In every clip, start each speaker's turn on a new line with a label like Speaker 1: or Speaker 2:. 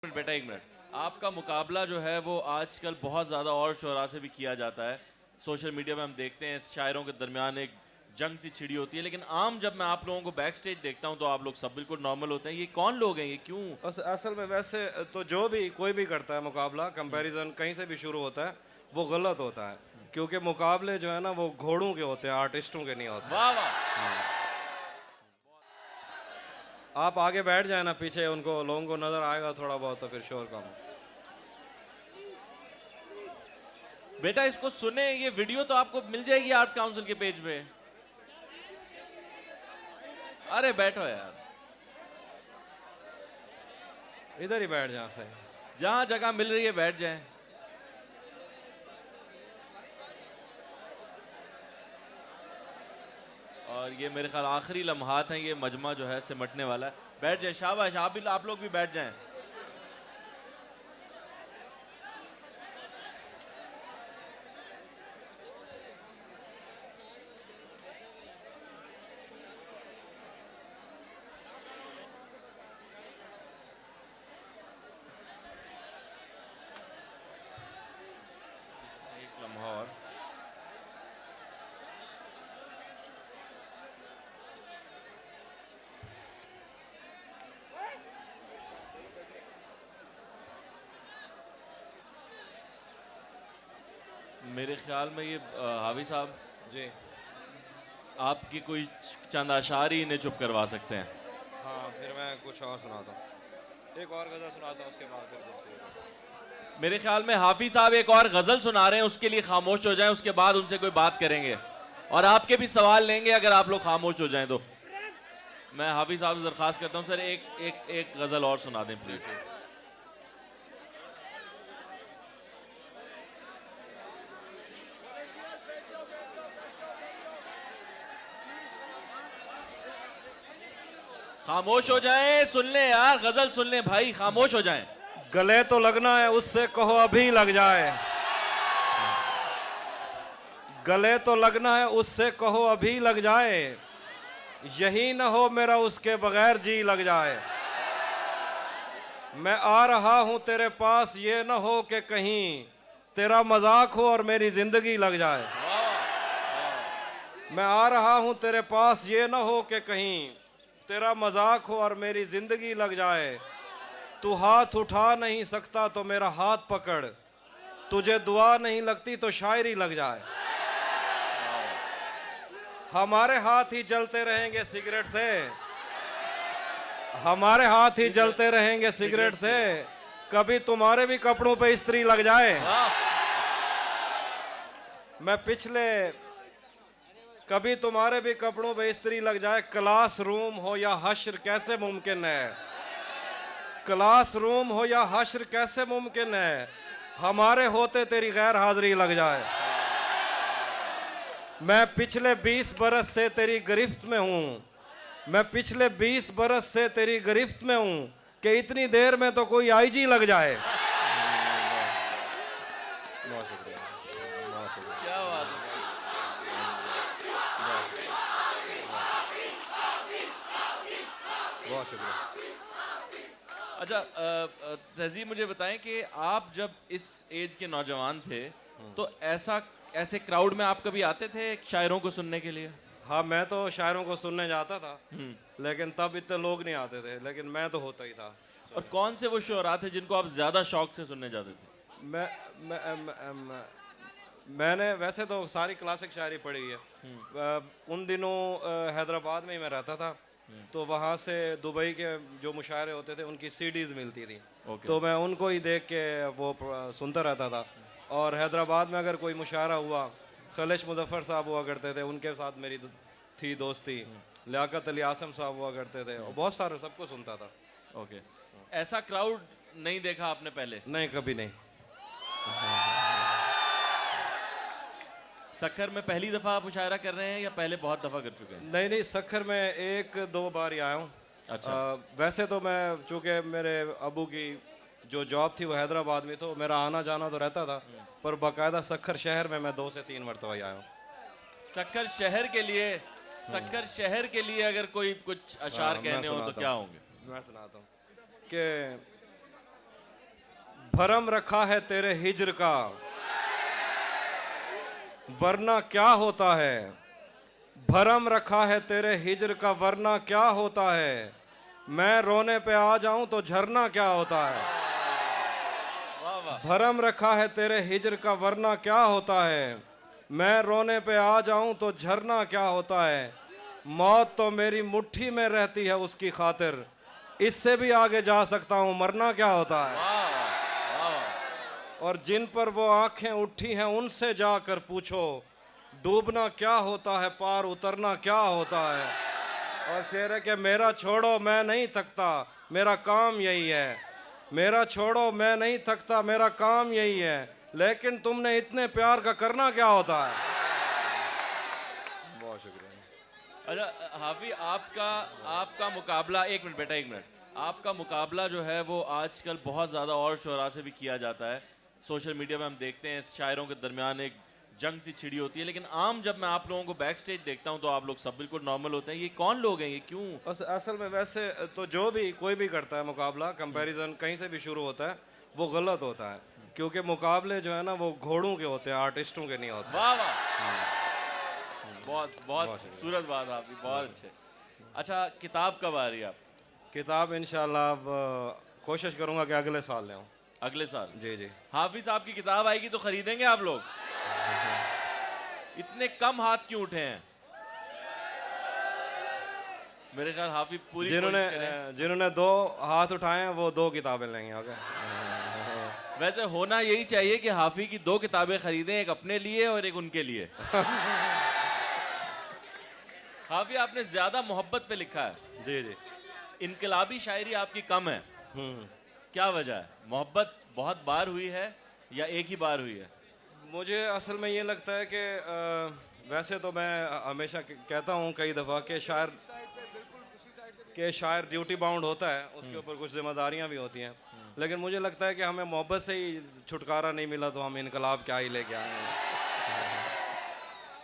Speaker 1: बेटा एक मिनट, आपका मुकाबला जो है वो आजकल बहुत ज़्यादा और शोरा से भी किया जाता है। सोशल मीडिया में हम देखते हैं शायरों के दरमियान एक जंग सी छिड़ी होती है, लेकिन आम जब मैं आप लोगों को बैक स्टेज देखता हूँ तो आप लोग सब बिल्कुल नॉर्मल होते हैं। ये कौन लोग हैं, ये क्यों?
Speaker 2: असल में वैसे तो जो भी कोई भी करता है मुकाबला, कंपैरिजन कहीं से भी शुरू होता है, वो गलत होता है। क्योंकि मुकाबले जो है ना वो घोड़ों के होते हैं, आर्टिस्टों के नहीं होते।
Speaker 1: वाह वाह।
Speaker 2: आप आगे बैठ जाए ना, पीछे उनको लोगों को नजर आएगा थोड़ा बहुत तो फिर शोर कम।
Speaker 1: बेटा इसको सुने, ये वीडियो तो आपको मिल जाएगी आर्ट्स काउंसिल के पेज पे। अरे बैठो यार,
Speaker 2: इधर ही बैठ जाए सही।
Speaker 1: जहां जगह मिल रही है बैठ जाएं। और ये मेरे ख्याल आखिरी लम्हात हैं, ये मजमा जो है सिमटने वाला है। बैठ जाए, शाबाश, आप लोग भी बैठ जाएं। एक लम्हा और। मेरे ख्याल में ये हावी साहब
Speaker 2: जी
Speaker 1: आपकी कोई चंद अशार ही इन्हें चुप करवा सकते हैं।
Speaker 2: हाँ, फिर मैं कुछ और सुनाता हूँ, एक और गजल सुनाता हूँ, उसके बाद फिर गुफ्तगू।
Speaker 1: मेरे ख्याल में हाफिज साहब एक और गजल सुना रहे हैं, उसके लिए खामोश हो जाएं, उसके बाद उनसे कोई बात करेंगे और आपके भी सवाल लेंगे अगर आप लोग खामोश हो जाएं तो। मैं हाफिज साहब से दरखास्त करता हूं सर, एक गजल और सुना दें प्लीज। खामोश हो जाएं, सुन लें यार, गजल सुन लें भाई, खामोश हो जाएं।
Speaker 2: गले तो लगना है, उससे कहो अभी लग जाए। गले तो लगना है, उससे कहो अभी लग जाए। यही न हो मेरा उसके बगैर जी लग जाए। मैं आ रहा हूं तेरे पास, ये न हो कि कहीं तेरा मजाक हो और मेरी जिंदगी लग जाए। मैं आ रहा हूं तेरे पास, ये न हो कि कहीं तेरा मजाक हो और मेरी जिंदगी लग जाए। तू हाथ उठा नहीं सकता तो मेरा हाथ पकड़, तुझे दुआ नहीं लगती तो शायरी लग जाए। हमारे हाथ ही जलते रहेंगे सिगरेट से, हमारे हाथ ही जलते रहेंगे सिगरेट से। कभी तुम्हारे भी कपड़ों पे इस्त्री लग जाए। मैं पिछले कभी तुम्हारे भी कपड़ों पे इस्त्री लग जाए। क्लास रूम हो या हश्र कैसे मुमकिन है, क्लास रूम हो या हश्र कैसे मुमकिन है, हमारे होते तेरी गैर हाजिरी लग जाए। मैं पिछले 20 बरस से तेरी गिरफ्त में हूँ, मैं पिछले 20 बरस से तेरी गिरफ्त में हूँ कि इतनी देर में तो कोई आईजी लग जाए।
Speaker 1: क्या बात है।
Speaker 2: बहुत शुक्रिया।
Speaker 1: अच्छा तहजीब, मुझे बताएं कि आप जब इस एज के नौजवान थे तो ऐसे क्राउड में आप कभी आते थे शायरों को सुनने के लिए?
Speaker 2: हाँ, मैं तो शायरों को सुनने जाता था, लेकिन तब इतने लोग नहीं आते थे, लेकिन मैं तो होता ही था।
Speaker 1: और कौन से वो शुअरा थे जिनको आप ज्यादा शौक से सुनने जाते थे?
Speaker 2: मैं मैंने वैसे तो सारी क्लासिक शायरी पढ़ी है। उन दिनों हैदराबाद में ही मैं रहता था, तो वहाँ से दुबई के जो मुशायरे होते थे उनकी सीडीज मिलती थी। तो मैं उनको ही देख के वो सुनता रहता था। और हैदराबाद में अगर कोई मुशायरा हुआ, खलेश मुजफ्फर साहब हुआ करते थे, उनके साथ मेरी थी दोस्ती। लियाकत अली आसम साहब हुआ करते थे, और बहुत सारे सबको सुनता था।
Speaker 1: ओके। ऐसा क्राउड नहीं देखा आपने पहले?
Speaker 2: नहीं, कभी नहीं।
Speaker 1: सक्खर में पहली दफा आप मुशायरा कर रहे हैं या पहले बहुत दफा कर चुके हैं?
Speaker 2: नहीं नहीं, सक्खर में 1-2 बार ही आया हूँ।
Speaker 1: अच्छा।
Speaker 2: वैसे तो मैं, चूँकि मेरे अबू की जो जॉब थी वो हैदराबाद में, तो मेरा आना जाना तो रहता था, पर बाकायदा सक्खर शहर में मैं 2 से 3 मरतबा ही आया हूँ।
Speaker 1: सक्खर शहर के लिए, सक्खर शहर के लिए अगर कोई कुछ अशार कहने हो तो क्या होंगे?
Speaker 2: मैं सुनाता हूँ कि भरम रखा है तेरे हिज्र का, वरना क्या होता है। भरम रखा है तेरे हिज्र का, वरना क्या होता है। मैं रोने पे आ जाऊं तो झरना क्या होता है।
Speaker 1: वाह वाह।
Speaker 2: भरम रखा है तेरे हिज्र का, वरना क्या होता है। मैं रोने पे आ जाऊं तो झरना क्या होता है। मौत तो मेरी मुट्ठी में रहती है उसकी खातिर, इससे भी आगे जा सकता हूं, मरना क्या होता है।
Speaker 1: वाह वाह वाह।
Speaker 2: और जिन पर वो आंखें उठी हैं उनसे जाकर पूछो, डूबना क्या होता है, पार उतरना क्या होता है। और शेर है कि मेरा छोड़ो मैं नहीं थकता, मेरा काम यही है। मेरा छोड़ो मैं नहीं थकता, मेरा काम यही है। लेकिन तुमने इतने प्यार का करना क्या होता है। बहुत शुक्रिया।
Speaker 1: अच्छा हाफी, आपका आपका मुकाबला, एक मिनट बेटा, एक मिनट। आपका मुकाबला जो है वो आजकल बहुत ज़्यादा और शोरा से भी किया जाता है। सोशल मीडिया में हम देखते हैं शायरों के दरमियान एक जंग सी छिड़ी होती है, लेकिन आम जब मैं आप लोगों को बैक स्टेज देखता हूँ तो आप लोग सब बिल्कुल नॉर्मल होते हैं। ये कौन लोग हैं, ये क्यों?
Speaker 2: असल में वैसे तो जो भी कोई भी करता है मुकाबला, कंपैरिजन कहीं से भी शुरू होता है, वो गलत होता है। क्योंकि मुकाबले जो है ना वो घोड़ों के होते हैं, आर्टिस्टों के नहीं होते।
Speaker 1: वाह वाह। बहुत बहुत खूबसूरत बात आपकी, बहुत अच्छे। अच्छा, किताब कब आ रही है आप?
Speaker 2: किताब इंशाल्लाह अब कोशिश करूंगा कि अगले साल ले आऊं।
Speaker 1: अगले साल?
Speaker 2: जी जी।
Speaker 1: हाफिज साहब की किताब आएगी तो खरीदेंगे आप लोग? इतने कम हाथ क्यों उठे हैं? मेरे ख्याल हाफिज पूरी
Speaker 2: जिन्होंने
Speaker 1: कोशिश करें।
Speaker 2: जिन्होंने 2 हाथ उठाए हैं वो 2 किताबें लेंगे। ओके।
Speaker 1: वैसे होना यही चाहिए कि हाफी की 2 किताबें खरीदें, एक अपने लिए और एक उनके लिए। हाफी, आपने ज्यादा मोहब्बत पे लिखा है।
Speaker 2: जी जी।
Speaker 1: इनकलाबी शायरी आपकी कम है, क्या वजह है? मोहब्बत बहुत बार हुई है या एक ही बार हुई है?
Speaker 2: मुझे असल में ये लगता है कि वैसे तो मैं हमेशा कहता हूँ कई दफ़ा कि शायर ड्यूटी बाउंड होता है, उसके ऊपर कुछ जिम्मेदारियाँ भी होती हैं। लेकिन मुझे लगता है कि हमें मोहब्बत से ही छुटकारा नहीं मिला तो हम इनकलाब क्या ही लेके आए हैं।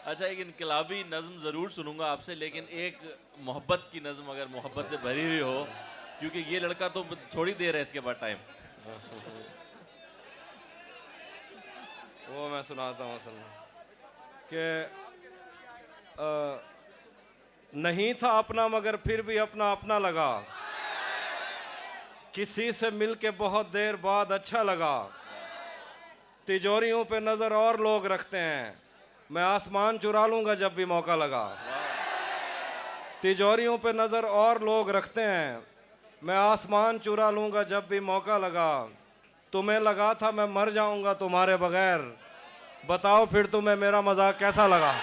Speaker 1: अच्छा, एक इनकलाबी नज़म ज़रूर सुनूंगा आपसे, लेकिन एक मोहब्बत की नज़म अगर मोहब्बत से भरी हुई हो, क्योंकि ये लड़का तो थोड़ी देर है इसके बाद टाइम।
Speaker 2: वो मैं सुनाता हूँ असल में कि नहीं था अपना मगर फिर भी अपना अपना लगा, किसी से मिलके बहुत देर बाद अच्छा लगा। तिजोरियों पे नज़र और लोग रखते हैं, मैं आसमान चुरा लूँगा जब भी मौका लगा। तिजोरियों पे नज़र और लोग रखते हैं, मैं आसमान चुरा लूँगा जब भी मौका लगा। तुम्हें लगा था मैं मर जाऊँगा तुम्हारे बगैर, बताओ फिर तुम्हें मेरा मजाक कैसा लगा।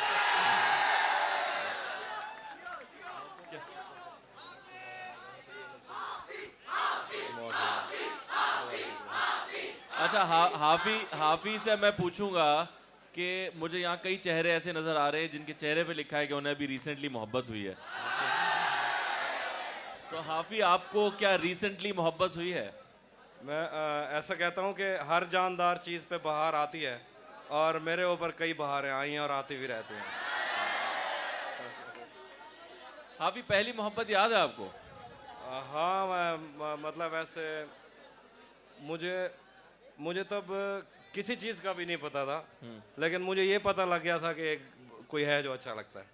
Speaker 1: अच्छा, हाफी से मैं पूछूंगा कि मुझे यहाँ कई चेहरे ऐसे नजर आ रहे हैं जिनके चेहरे पे लिखा है कि उन्हें अभी रिसेंटली मोहब्बत हुई है। तो हाफी, आपको क्या रिसेंटली मोहब्बत हुई है?
Speaker 2: मैं ऐसा कहता हूँ कि हर जानदार चीज़ पे बहार आती है और मेरे ऊपर कई बहारें आई हैं और आती भी रहती हैं।
Speaker 1: हाफी, पहली मोहब्बत याद है आपको?
Speaker 2: हाँ, मैं मतलब ऐसे मुझे तब किसी चीज़ का भी नहीं पता था, लेकिन मुझे ये पता लग गया था कि कोई है जो अच्छा लगता है।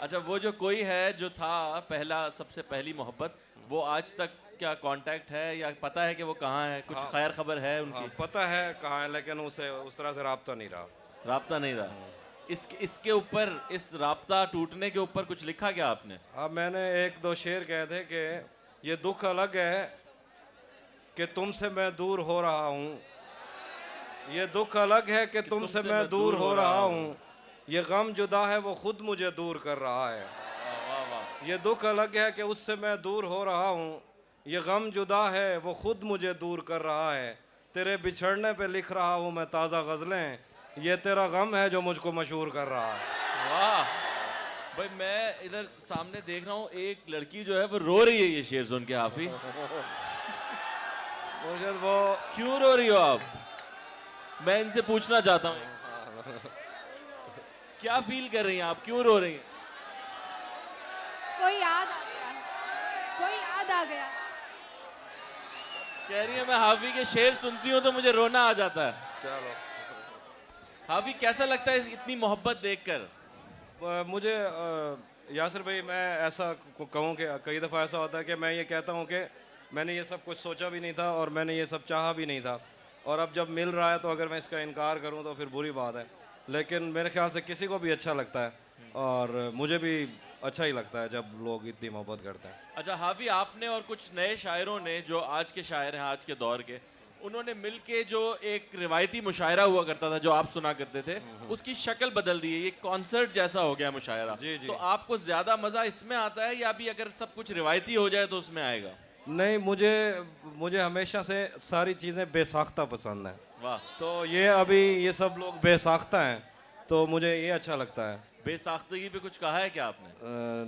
Speaker 1: अच्छा, वो जो कोई है जो था पहला, सबसे पहली मोहब्बत, वो आज तक क्या कांटेक्ट है या पता है कि वो कहाँ है? कुछ खैर खबर है उनकी?
Speaker 2: हाँ, पता है कहाँ है, लेकिन उसे उस तरह से राब्ता नहीं रहा।
Speaker 1: राब्ता नहीं रहा। इसके ऊपर, इस राब्ता टूटने के ऊपर कुछ लिखा क्या आपने?
Speaker 2: अब मैंने 1-2 शेर कहे थे कि ये दुख अलग है कि तुमसे मैं दूर हो रहा हूँ, ये दुख अलग है कि तुमसे मैं दूर हो रहा हूँ, ये गम जुदा है वो खुद मुझे दूर कर रहा है।
Speaker 1: वाह वाह।
Speaker 2: ये दुख अलग है कि उससे मैं दूर हो रहा हूँ, ये गम जुदा है वो खुद मुझे दूर कर रहा है। तेरे बिछड़ने पे लिख रहा हूँ मैं ताज़ा गज़लें, ये तेरा गम है जो मुझको मशहूर कर रहा है।
Speaker 1: वाह भाई, मैं इधर सामने देख रहा हूँ एक लड़की जो है वो रो रही है ये शेर सुन के। हाफी,
Speaker 2: मुझे वो
Speaker 1: क्यों रो रही हो आप? मैं इनसे पूछना चाहता हूँ, क्या फील कर रही हैं आप, क्यों रो रही हैं?
Speaker 3: कोई याद आ गया है, कोई याद आ गया।
Speaker 1: कह रही है मैं हाफी के शेर सुनती हूँ तो मुझे रोना आ जाता है।
Speaker 2: चलो
Speaker 1: हाफी कैसा लगता है इतनी मोहब्बत देखकर?
Speaker 2: मुझे यासिर भाई, मैं ऐसा कहूँ कि कई दफ़ा ऐसा होता है कि मैं ये कहता हूँ कि मैंने ये सब कुछ सोचा भी नहीं था और मैंने ये सब चाहा भी नहीं था, और अब जब मिल रहा है तो अगर मैं इसका इनकार करूँ तो फिर बुरी बात है। लेकिन मेरे ख्याल से किसी को भी अच्छा लगता है, और मुझे भी अच्छा ही लगता है जब लोग इतनी मोहब्बत करते हैं।
Speaker 1: अच्छा हाफी, आपने और कुछ नए शायरों ने जो आज के शायर हैं आज के दौर के, उन्होंने मिलके जो एक रिवायती मुशायरा हुआ करता था जो आप सुना करते थे, उसकी शक्ल बदल दी है, ये कॉन्सर्ट जैसा हो गया मुशायरा।
Speaker 2: जी, जी।
Speaker 1: तो आपको ज्यादा मजा इसमें आता है या अभी अगर सब कुछ रिवायती हो जाए तो उसमें आएगा?
Speaker 2: नहीं, मुझे मुझे हमेशा से सारी चीज़ें बेसाख्ता पसंद हैं।
Speaker 1: वाह।
Speaker 2: तो ये अभी ये सब लोग बेसाख्ता हैं तो मुझे ये अच्छा लगता है।
Speaker 1: बेसाख्तगी पे कुछ कहा है क्या आपने?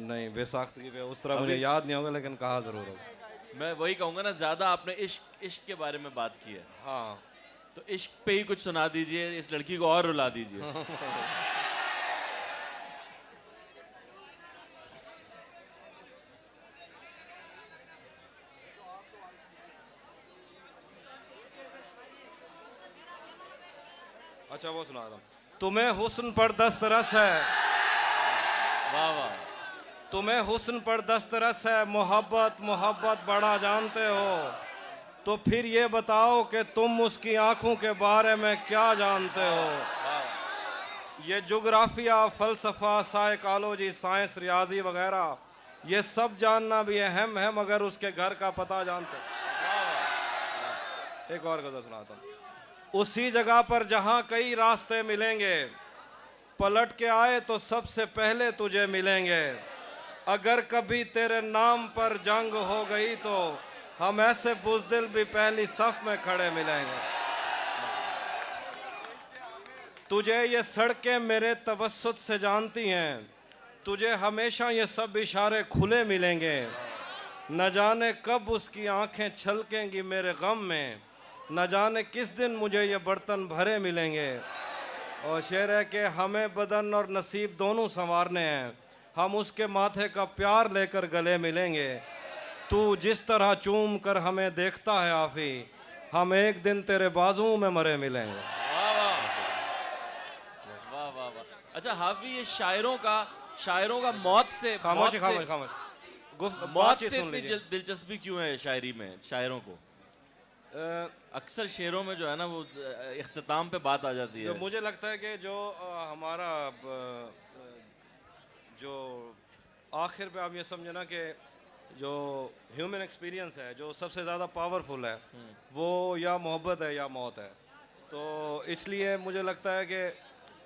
Speaker 2: नहीं, बेसाख्तगी पे उस तरह मुझे याद नहीं होगा, लेकिन कहा ज़रूर होगा।
Speaker 1: मैं वही कहूंगा ना, ज्यादा आपने इश्क इश्क के बारे में बात की है,
Speaker 2: हाँ।
Speaker 1: तो इश्क पे ही कुछ सुना दीजिए, इस लड़की को और रुला दीजिए।
Speaker 2: अच्छा, वो सुना दो। तुम्हें हुस्न पर दस्तरस है,
Speaker 1: वाह वाह।
Speaker 2: तुम्हें हुस्न पर दस्तरस है, मोहब्बत मोहब्बत बड़ा जानते हो, तो फिर ये बताओ कि तुम उसकी आंखों के बारे में क्या जानते हो। ये जोग्राफिया, फ़लसफ़ा, साइकोलॉजी, साइंस, रियाजी वगैरह, ये सब जानना भी अहम है, मगर उसके घर का पता जानते हो। एक और गज़ल सुनाता हूँ। उसी जगह पर जहाँ कई रास्ते मिलेंगे, पलट के आए तो सबसे पहले तुझे मिलेंगे। अगर कभी तेरे नाम पर जंग हो गई तो हम ऐसे बुज़दिल भी पहली सफ में खड़े मिलेंगे। तुझे ये सड़कें मेरे तवस्सुत से जानती हैं, तुझे हमेशा ये सब इशारे खुले मिलेंगे। न जाने कब उसकी आंखें छलकेंगी मेरे गम में, न जाने किस दिन मुझे ये बर्तन भरे मिलेंगे। और शेर है कि हमें बदन और नसीब दोनों संवारने हैं, हम उसके माथे का प्यार लेकर गले मिलेंगे। तू जिस तरह चूम कर हमें देखता है आफी, हम एक दिन तेरे बाजुओं में मरे मिलेंगे।
Speaker 1: वाह वाह वाह वाह। अच्छा हाफी, ये शायरों का मौत से
Speaker 2: खामोशी
Speaker 1: मौत से-
Speaker 2: खामोशी खामोशी,
Speaker 1: मौत
Speaker 2: बातचीत
Speaker 1: से
Speaker 2: सुन
Speaker 1: इतनी
Speaker 2: लीजिए।
Speaker 1: दिलचस्पी क्यों है शायरी में शायरों को? अक्सर शेरों में जो है ना वो इख्तिताम पे बात आ जाती है।
Speaker 2: जो मुझे लगता है कि जो हमारा जो आखिर पे आप ये समझे ना कि जो ह्यूमन एक्सपीरियंस है, जो सबसे ज़्यादा पावरफुल है, वो या मोहब्बत है या मौत है। तो इसलिए मुझे लगता है कि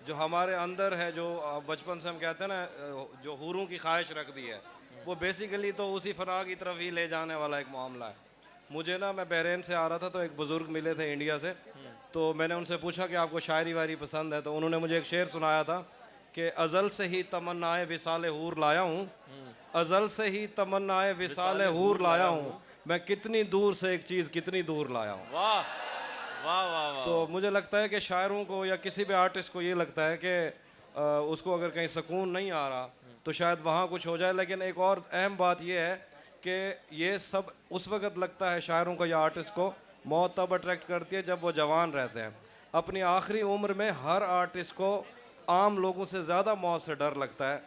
Speaker 2: जो हमारे अंदर है, जो बचपन से हम कहते हैं ना, जो हूरों की ख्वाहिश रख दी है, वो बेसिकली तो उसी फना की तरफ ही ले जाने वाला एक मामला है। मुझे ना, मैं बहरीन से आ रहा था तो एक बुज़ुर्ग मिले थे इंडिया से, तो मैंने उनसे पूछा कि आपको शायरी वायरी पसंद है, तो उन्होंने मुझे एक शेर सुनाया था कि अज़ल से ही तमन्नाए विसाले हूर लाया हूँ, अज़ल से ही तमन्नाए विसाले हूर लाया हूँ, मैं कितनी दूर से एक चीज़ कितनी दूर लाया हूँ।
Speaker 1: वाह वाह वाह वाह।
Speaker 2: तो मुझे लगता है कि शायरों को या किसी भी आर्टिस्ट को ये लगता है कि उसको अगर कहीं सुकून नहीं आ रहा तो शायद वहाँ कुछ हो जाए। लेकिन एक और अहम बात ये है कि ये सब उस वक़्त लगता है शायरों को या आर्टिस्ट को, मौत तब अट्रैक्ट करती है जब वो जवान रहते हैं। अपनी आखिरी उम्र में हर आर्टिस्ट को आम लोगों से ज़्यादा मौत से डर लगता है।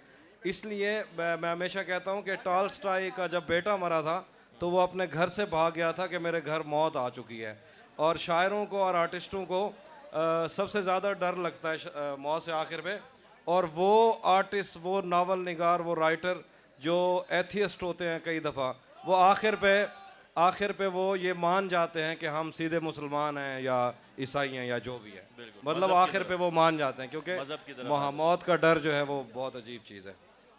Speaker 2: इसलिए मैं हमेशा कहता हूँ कि टॉल्स्टॉय का जब बेटा मरा था तो वो अपने घर से भाग गया था कि मेरे घर मौत आ चुकी है। और शायरों को और आर्टिस्टों को सबसे ज़्यादा डर लगता है मौत से आखिर पे। और वो आर्टिस्ट, वो नावल निगार, वो राइटर जो एथियस्ट होते हैं कई दफ़ा, वो आखिर पे वो ये मान जाते हैं कि हम सीधे मुसलमान हैं या ईसाई हैं या जो भी है, मतलब आखिर पे वो मान जाते हैं, क्योंकि मौत का डर जो है वो बहुत अजीब चीज़ है।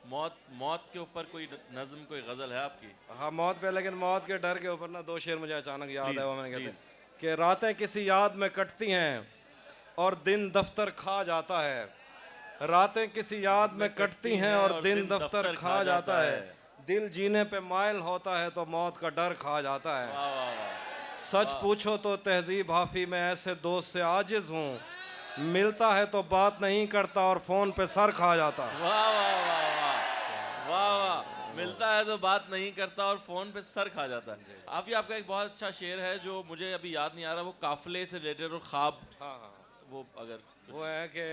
Speaker 1: मौत के ऊपर कोई नज़म, कोई गज़ल है आपकी?
Speaker 2: हाँ, मौत पे, लेकिन मौत के डर के ऊपर ना दो शेर मुझे अचानक याद है। वो मैंने कहते हैं कि रातें किसी याद में कटती हैं और दिन दफ्तर खा जाता है, रातें किसी याद में कटती हैं और दिन दफ्तर खा जाता है, दिल जीने पे मायल होता है तो मौत का डर खा जाता है।
Speaker 1: वाह वाह वाह।
Speaker 2: सच पूछो तो तहजीब हाफी मैं ऐसे दोस्त से आजिज हूँ, मिलता है तो बात नहीं करता और फोन पे सर खा जाता है।
Speaker 1: वाह वाह वाह वाह वाह वाह। मिलता है तो बात नहीं करता और फोन पे सर खा जाता है। अभी आपका एक बहुत अच्छा शेर है जो मुझे अभी याद नहीं आ रहा, वो काफिले से रिलेटेड और ख्वाब,
Speaker 2: हाँ हाँ,
Speaker 1: वो अगर
Speaker 2: वो है कि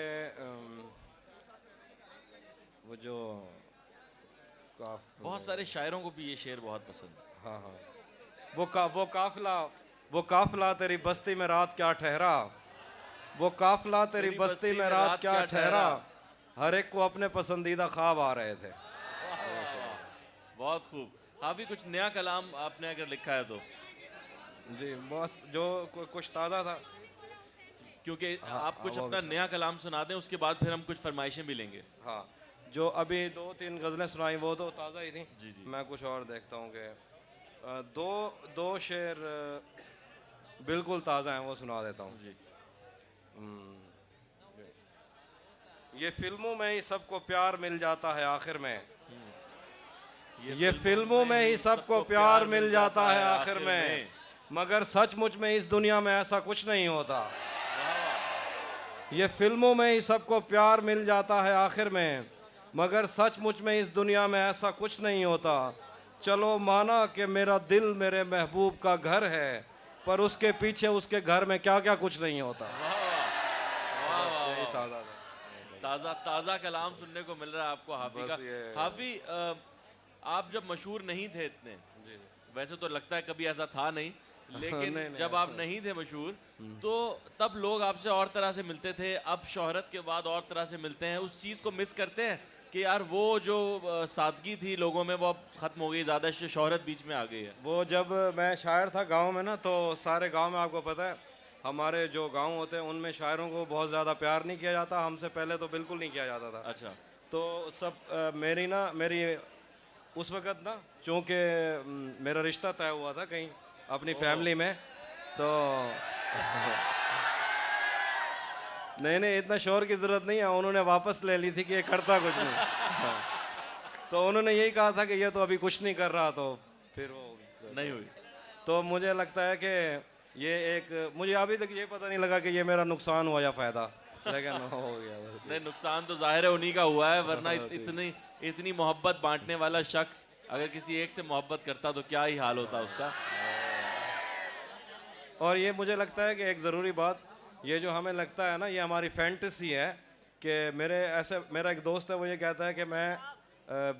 Speaker 2: वो जो
Speaker 1: बहुत सारे शायरों को भी ये शेर बहुत पसंद है।
Speaker 2: हाँ हाँ, वो काफिला तेरी बस्ती में रात क्या ठहरा, वो काफिला तेरी बस्ती में रात क्या ठहरा, हर एक को अपने पसंदीदा ख्वाब आ रहे थे।
Speaker 1: बहुत खूब। हाफी कुछ नया कलाम आपने अगर लिखा है तो?
Speaker 2: जी बस जो कुछ ताज़ा था।
Speaker 1: क्योंकि
Speaker 2: हाँ,
Speaker 1: आप कुछ
Speaker 2: वो
Speaker 1: अपना
Speaker 2: भी
Speaker 1: नया कलाम सुना दें, उसके बाद फिर हम कुछ फरमाइशें भी लेंगे।
Speaker 2: हाँ, जो अभी 2-3 गज़लें सुनाई वो तो ताज़ा ही थी।
Speaker 1: जी जी।
Speaker 2: मैं कुछ और देखता हूँ कि दो दो शेर बिल्कुल ताज़ा हैं, वो सुना देता हूँ।
Speaker 1: जी।
Speaker 2: ये फिल्मों में ही सबको प्यार मिल जाता है आखिर में, ये फिल्मों में ही सबको प्यार मिल जाता है आखिर में, मगर सचमुच में इस दुनिया में ऐसा कुछ नहीं होता। ये फिल्मों में ही सबको प्यार मिल जाता है आखिर में, मगर सचमुच में इस दुनिया में ऐसा कुछ नहीं होता। चलो माना कि मेरा दिल मेरे महबूब का घर है, पर उसके पीछे उसके घर में क्या क्या कुछ नहीं होता। यही ताज़ा था।
Speaker 1: ताज़ा ताज़ा कलाम सुनने को मिल रहा है आपको हाफी का। हाफी आप जब मशहूर नहीं थे इतने, वैसे तो लगता है कभी ऐसा था नहीं, लेकिन
Speaker 2: नहीं,
Speaker 1: जब आप नहीं थे मशहूर तो तब लोग आपसे और तरह से मिलते थे, अब शोहरत के बाद और तरह से मिलते हैं। उस चीज़ को मिस करते हैं कि यार वो जो सादगी थी लोगों में वो अब ख़त्म हो गई, ज़्यादा शोहरत बीच में आ गई है?
Speaker 2: वो जब मैं शायर था गांव में ना, तो सारे गांव में आपको पता है हमारे जो गांव होते हैं उनमें शायरों को बहुत ज़्यादा प्यार नहीं किया जाता, हमसे पहले तो बिल्कुल नहीं किया जाता था।
Speaker 1: अच्छा।
Speaker 2: तो सब मेरी उस वक़्त ना, चूँकि मेरा रिश्ता तय हुआ था कहीं अपनी फैमिली में, तो नहीं इतना शोर की ज़रूरत नहीं है, उन्होंने वापस ले ली थी कि ये करता कुछ नहीं। हाँ। तो उन्होंने यही कहा था कि ये तो अभी कुछ नहीं कर रहा, तो फिर वो
Speaker 1: नहीं हुई।
Speaker 2: तो मुझे लगता है कि ये एक, मुझे अभी तक ये पता नहीं लगा कि ये मेरा नुकसान हुआ या फ़ायदा, लेकिन हो गया बस।
Speaker 1: नहीं, नुकसान तो जाहिर है उन्हीं का हुआ है, वरना इतनी मोहब्बत बांटने वाला शख्स अगर किसी एक से मोहब्बत करता तो क्या ही हाल होता उसका।
Speaker 2: और ये मुझे लगता है कि एक ज़रूरी बात, ये जो हमें लगता है ना, ये हमारी फैंटेसी है कि मेरा एक दोस्त है, वो ये कहता है कि मैं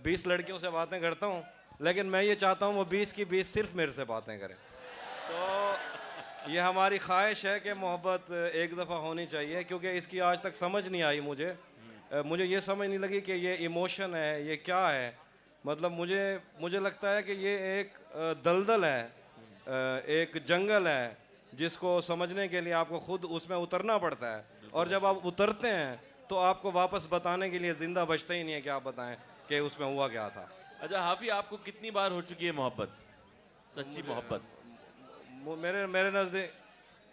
Speaker 2: 20 लड़कियों से बातें करता हूँ, लेकिन मैं ये चाहता हूँ वो 20 की 20 सिर्फ मेरे से बातें करें। तो ये हमारी ख्वाहिश है कि मोहब्बत एक दफ़ा होनी चाहिए, क्योंकि इसकी आज तक समझ नहीं आई मुझे। मुझे ये समझ नहीं लगी कि ये इमोशन है, ये क्या है। मतलब मुझे लगता है कि ये एक दलदल है, एक जंगल है, जिसको समझने के लिए आपको खुद उसमें उतरना पड़ता है, और जब आप उतरते हैं तो आपको वापस बताने के लिए ज़िंदा बचता ही नहीं है कि आप बताएं कि उसमें हुआ क्या था।
Speaker 1: अच्छा हाफी, आपको कितनी बार हो चुकी है मोहब्बत, सच्ची मोहब्बत?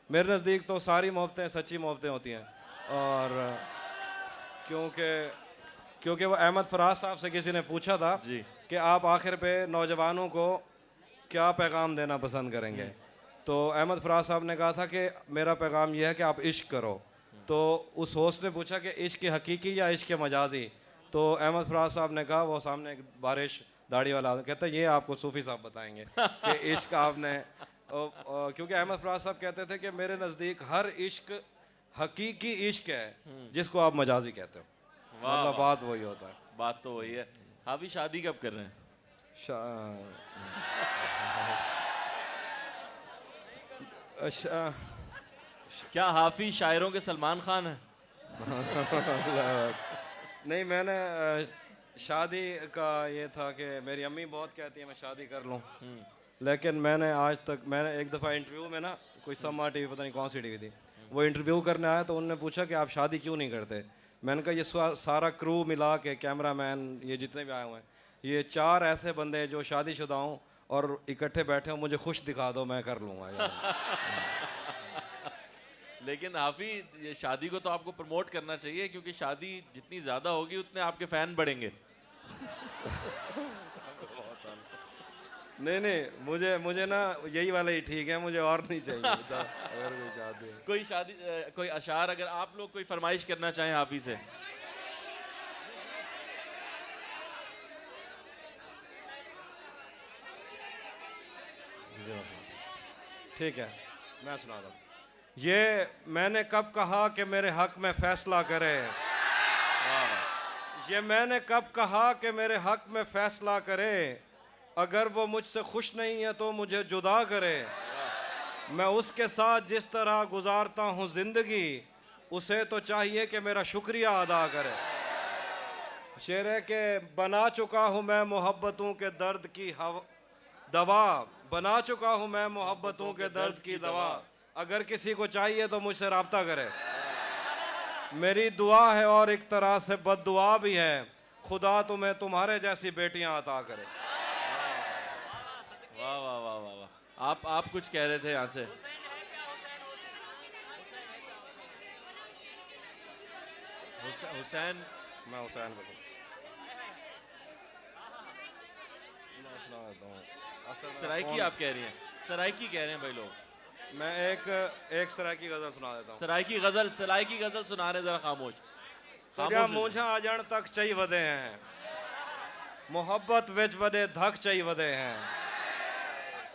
Speaker 2: मेरे नज़दीक तो सारी मोहब्बतें सच्ची मोहब्बतें होती हैं। और क्योंकि वो अहमद फराज साहब से किसी ने पूछा था
Speaker 1: जी।
Speaker 2: कि आप आखिर पे नौजवानों को क्या पैगाम देना पसंद करेंगे, तो अहमद फराज साहब ने कहा था कि मेरा पैगाम यह है कि आप इश्क करो। तो उस होस्ट ने पूछा कि इश्क हकीकी या इश्क मजाजी, तो अहमद फराज साहब ने कहा, वो सामने एक बारिश दाढ़ी वाला कहता है ये आपको सूफ़ी साहब बताएंगे कि इश्क आपने क्योंकि अहमद फराज साहब कहते थे कि मेरे नज़दीक हर इश्क हकीकी इश्क है जिसको आप मजाजी कहते हो। मतलब बात वही होता है।
Speaker 1: बात तो वही है। हाफी शादी कब कर रहे हैं? क्या हाफी शायरों के सलमान खान है?
Speaker 2: नहीं, मैंने शादी का ये था कि मेरी अम्मी बहुत कहती है मैं शादी कर लूं, लेकिन मैंने एक दफ़ा इंटरव्यू में ना, कोई सम्मा टीवी, पता नहीं कौन सी टीवी थी, वो इंटरव्यू करने आया तो उन्होंने पूछा कि आप शादी क्यों नहीं करते। मैंने कहा ये सारा क्रू मिला के, कैमरामैन, ये जितने भी आए हुए हैं, ये 4 ऐसे बंदे जो शादीशुदा हों और इकट्ठे बैठे हों, मुझे खुश दिखा दो, मैं कर लूँगा यार।
Speaker 1: लेकिन हाफी, ये शादी को तो आपको प्रमोट करना चाहिए, क्योंकि शादी जितनी ज़्यादा होगी उतने आपके फ़ैन बढ़ेंगे।
Speaker 2: नहीं, मुझे ना यही वाला ही ठीक है, मुझे और नहीं चाहिए। अगर कोई शादी
Speaker 1: कोई अशार अगर आप लोग कोई फरमाइश करना चाहें हाफी से?
Speaker 2: ठीक है, मैं सुना रहा हूँ। ये मैंने कब कहा कि मेरे हक में फैसला करे, ये मैंने कब कहा कि मेरे हक में फैसला करे, अगर वो मुझसे खुश नहीं है तो मुझे जुदा करे। मैं उसके साथ जिस तरह गुजारता हूँ जिंदगी, उसे तो चाहिए कि मेरा शुक्रिया अदा करे। शेर है कि बना चुका हूँ मैं मोहब्बतों के दर्द की दवा, बना चुका हूँ मैं मोहब्बतों के दर्द की दवा, अगर किसी को चाहिए तो मुझसे रब्ता करे। मेरी दुआ है और एक तरह से बद्दुआ भी है, खुदा तुम्हें तुम्हारे जैसी बेटियां अता करे।
Speaker 1: वाह वाह वाह वाह वाह। आप कुछ कह रहे थे यहाँ से? हुसैन,
Speaker 2: मैं हुसैन
Speaker 1: सराइकी आप कह रही हैं? सराइकी कह रहे हैं भाई लोग।
Speaker 2: मैं एक सराइकी गजल सुना देता हूँ।
Speaker 1: सराइकी गजल सुना रहे, जरा खामोश।
Speaker 2: तेरा मूंझा अजण तक चई वदे हैं, मोहब्बत विच वदे धक चई वदे हैं।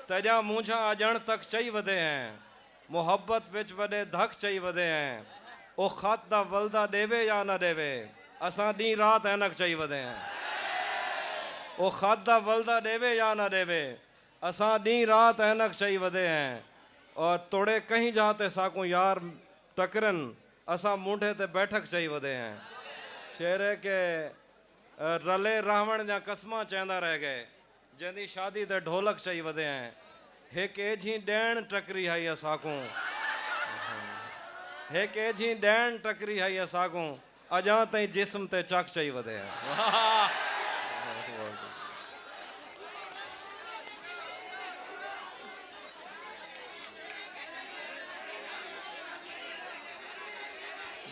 Speaker 2: तेरा मूंझा अजण तक चई वदे हैं, मोहब्बत विच वदे धक चई वदे हैं। ओ खत दा वलदा देवे या ना देवे, असां दी रात ऐनक चई वदे हैं। ओ खत दा वलदा देवे या ना देवे, असां दी रात ऐनक चई वदे हैं। और तोड़े कहीं जाते साकू यार टकरन, असां मूंढे ते बैठक चई वदे हैं। शेर है कि रले रावण जा कसमां चेंदा रह गए, जंदी शादी ते ढोलक चई वदे हैं। हिक एझी ॾैण टकरी हई असाकू, हिक एझी ॾैण टकरी हई असाकू, अजां ताईं जिस्म ते चक चई वदे हैं।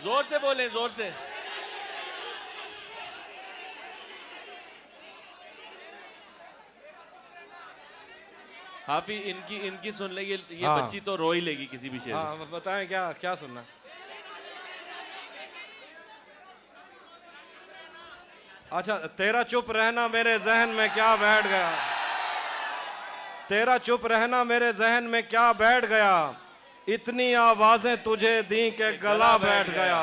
Speaker 1: जोर से बोलें, जोर से। हाफी इनकी सुन ले, ये
Speaker 2: हाँ।
Speaker 1: बच्ची तो रो ही लेगी किसी भी शेर में।
Speaker 2: हाँ बताएं क्या क्या सुनना। अच्छा, तेरा चुप रहना मेरे जहन में क्या बैठ गया, तेरा चुप रहना मेरे जहन में क्या बैठ गया, इतनी आवाजें तुझे दी के गला बैठ गया।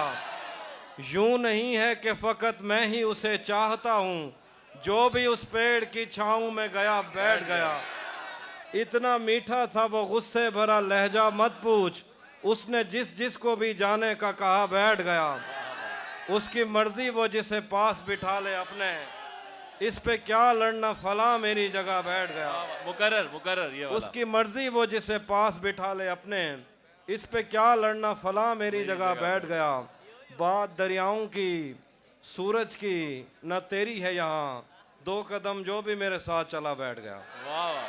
Speaker 2: यूं नहीं है कि फकत मैं ही उसे चाहता हूँ, जो भी उस पेड़ की छाँव में गया बैठ गया। इतना मीठा था वो गुस्से भरा लहजा मत पूछ, उसने जिस जिसको भी जाने का कहा बैठ गया। उसकी मर्जी वो जिसे पास बिठा ले अपने, इस पे क्या लड़ना फला मेरी जगह बैठ गया।
Speaker 1: मुकर्रर ये वाला।
Speaker 2: उसकी मर्जी वो जिसे पास बिठा ले अपने, इस पे क्या लड़ना फला मेरी जगह बैठ गया। बात दरियाओं की सूरज की न तेरी है यहाँ, दो कदम जो भी मेरे साथ चला बैठ गया।
Speaker 1: वाह वाह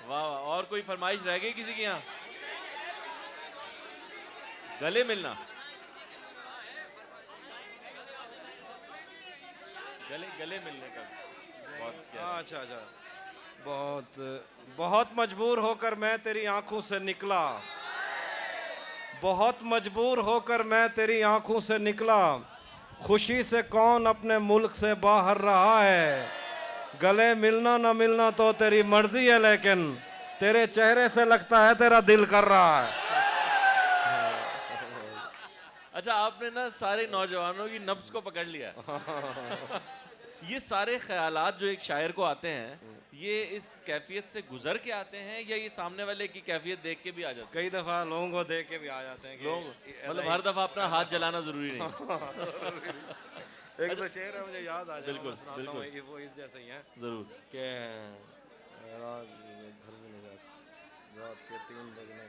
Speaker 1: वाह वाह। और कोई फरमाइश रह गई किसी की यहाँ? गले मिलना, गले मिलने का बहुत।
Speaker 2: अच्छा, बहुत मजबूर होकर मैं तेरी आंखों से निकला, बहुत मजबूर होकर मैं तेरी आंखों से निकला। खुशी से कौन अपने मुल्क से बाहर रहा है, गले मिलना ना मिलना तो तेरी मर्जी है, लेकिन तेरे चेहरे से लगता है तेरा दिल कर रहा है।
Speaker 1: अच्छा, आपने ना सारे नौजवानों की नब्ज को पकड़ लिया। ये सारे ख्यालात जो एक शायर को आते हैं, ये इस कैफियत से गुजर के आते हैं या ये सामने वाले की कैफियत देख के भी आ जाते हैं?
Speaker 2: कई दफा लोगों को देख के भी आ जाते हैं कि
Speaker 1: लोग, मतलब हर दफा अपना हाथ जलाना जरूरी नहीं।
Speaker 2: एक तो शेर है मुझे याद आ जाए,
Speaker 1: बिल्कुल, बिल्कुल।
Speaker 2: वो इस जैसे ही है
Speaker 1: जरूर।
Speaker 2: कि रात घर में नहीं जाते, रात के 3 बजने